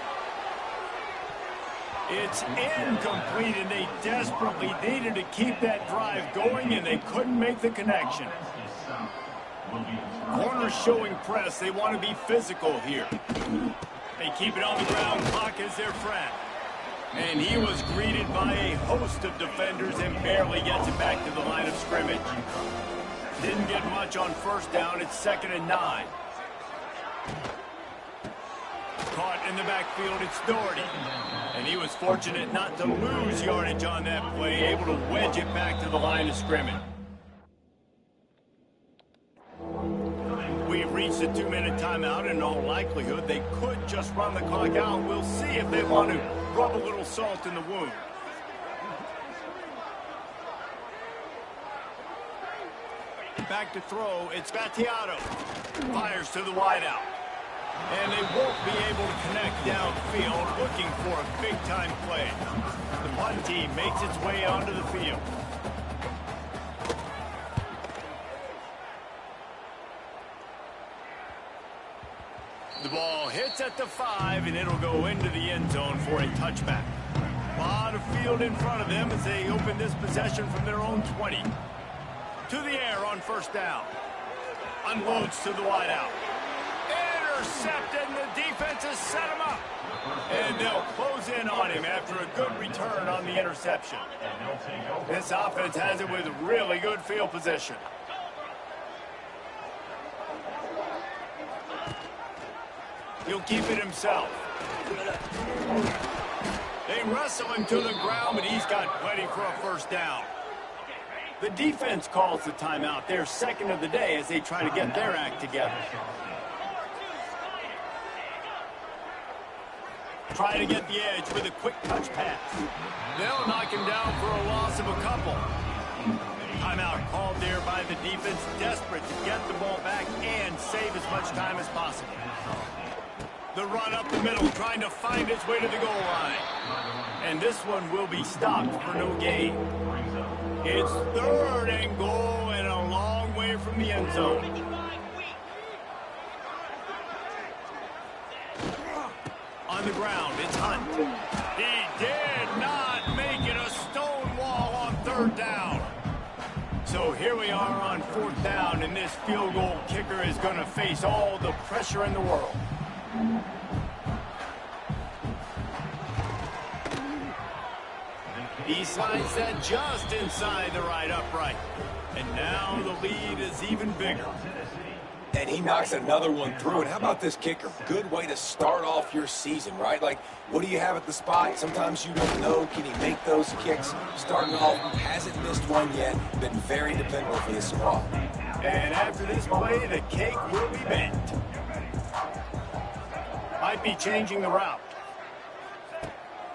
It's incomplete, and they desperately needed to keep that drive going, and they couldn't make the connection. Corners showing press. They want to be physical here. They keep it on the ground. Clock is their friend. And he was greeted by a host of defenders and barely gets it back to the line of scrimmage. Didn't get much on 1st down. It's 2nd and 9. Caught in the backfield, it's Doherty. And he was fortunate not to lose yardage on that play, able to wedge it back to the line of scrimmage. We've reached a 2-minute timeout. In all likelihood, they could just run the clock out. We'll see if they want to rub a little salt in the wound. Back to throw, it's Gattiato. Fires to the wideout. And they won't be able to connect downfield, looking for a big-time play. The punt team makes its way onto the field. The ball hits at the 5, and it'll go into the end zone for a touchback. A lot of field in front of them as they open this possession from their own 20. To the air on 1st down. Unloads to the wideout. Intercepted, and the defense has set him up. And they'll close in on him after a good return on the interception. This offense has it with really good field position. He'll keep it himself. They wrestle him to the ground, but he's got plenty for a 1st down. The defense calls the timeout. They're 2nd of the day as they try to get their act together. Try to get the edge with a quick touch pass. They'll knock him down for a loss of a couple. Timeout called there by the defense, desperate to get the ball back and save as much time as possible. The run up the middle, trying to find its way to the goal line. And this one will be stopped for no gain. It's 3rd and goal and a long way from the end zone. On the ground, it's Hunt. He did not make it a stone wall on 3rd down. So here we are on 4th down, and this field goal kicker is going to face all the pressure in the world. He slides that just inside the right upright. And now the lead is even bigger.
And he knocks another one through. And how about this kicker? Good way to start off your season, right? Like, what do you have at the spot? Sometimes you don't know. Can he make those kicks? Starting off, hasn't missed one yet. Been very dependable for this squad.
And after this play, the cake will be baked. Might be changing the route.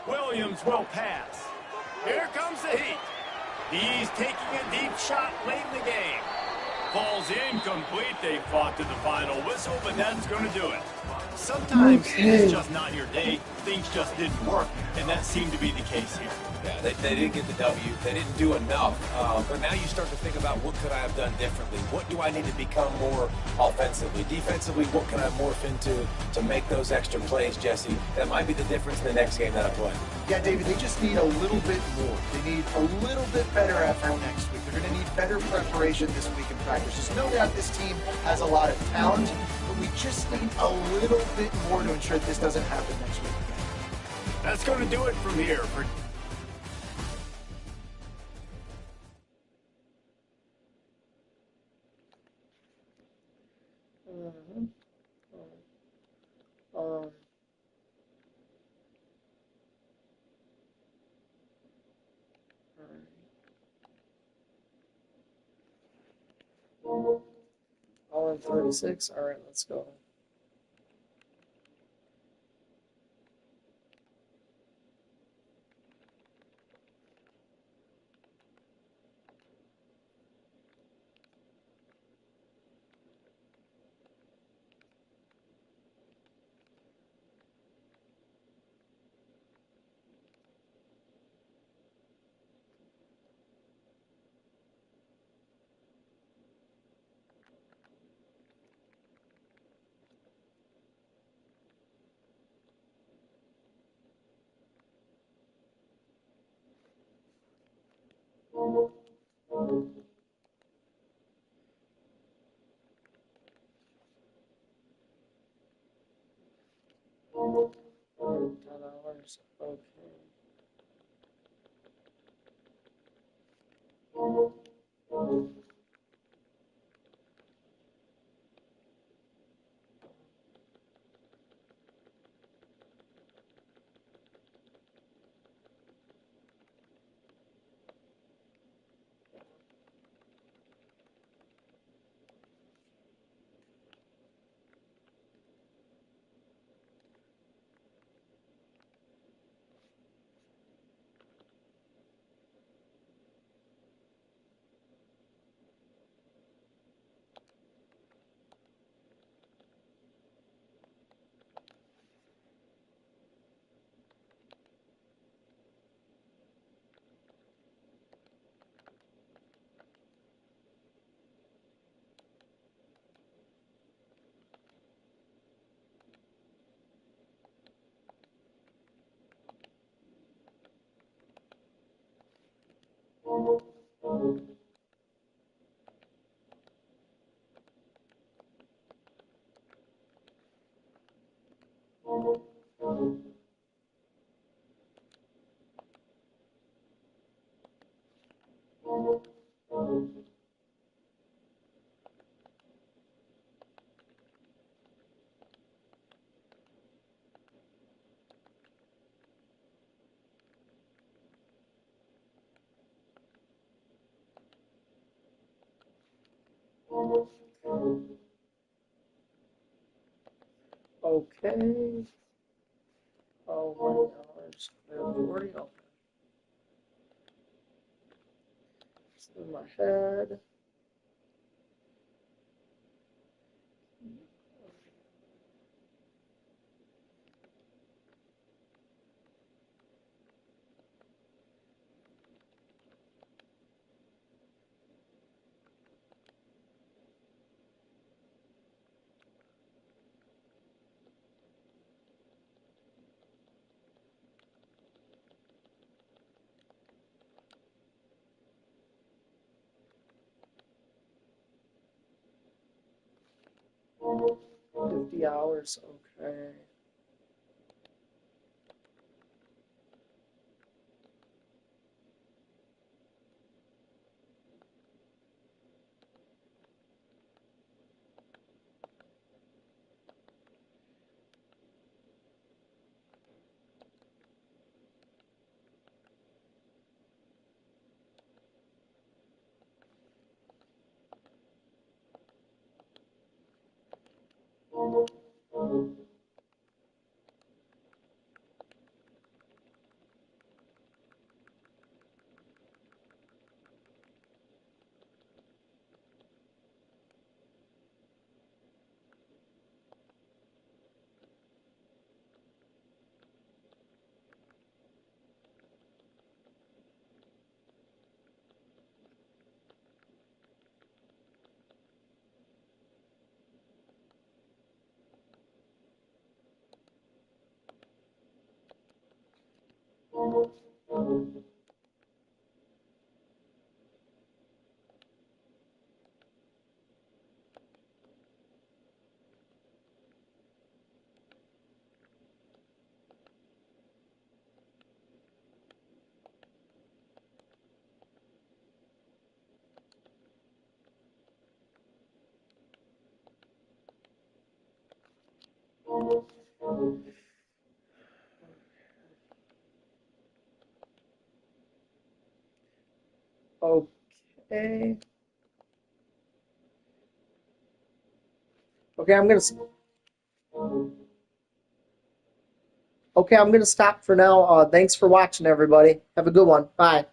Williams will pass. Here comes the heat. He's taking a deep shot late in the game. Falls incomplete. They fought to the final whistle, but that's going to do it. Sometimes it's just not your day. Things just didn't work, and that seemed to be the case here.
Yeah, they didn't get the W. They didn't do enough. But now you start to think about what could I have done differently? What do I need to become more offensively? Defensively, what can I morph into to make those extra plays, Jesse? That might be the difference in the next game that I play.
Yeah, David, they just need a little bit more. They need a little bit better effort next week. They're going to need better preparation this week in practice. Just know that this team has a lot of talent, but we just need a little bit more to ensure that this doesn't happen next week.
That's going to do it from here.
Um, all in 36. All right, let's go. $10. Okay. Okay. Oh, $1. $40. It's in my head. $50. Okay. Okay. Okay, I'm gonna stop for now. Thanks for watching, everybody. Have a good one. Bye.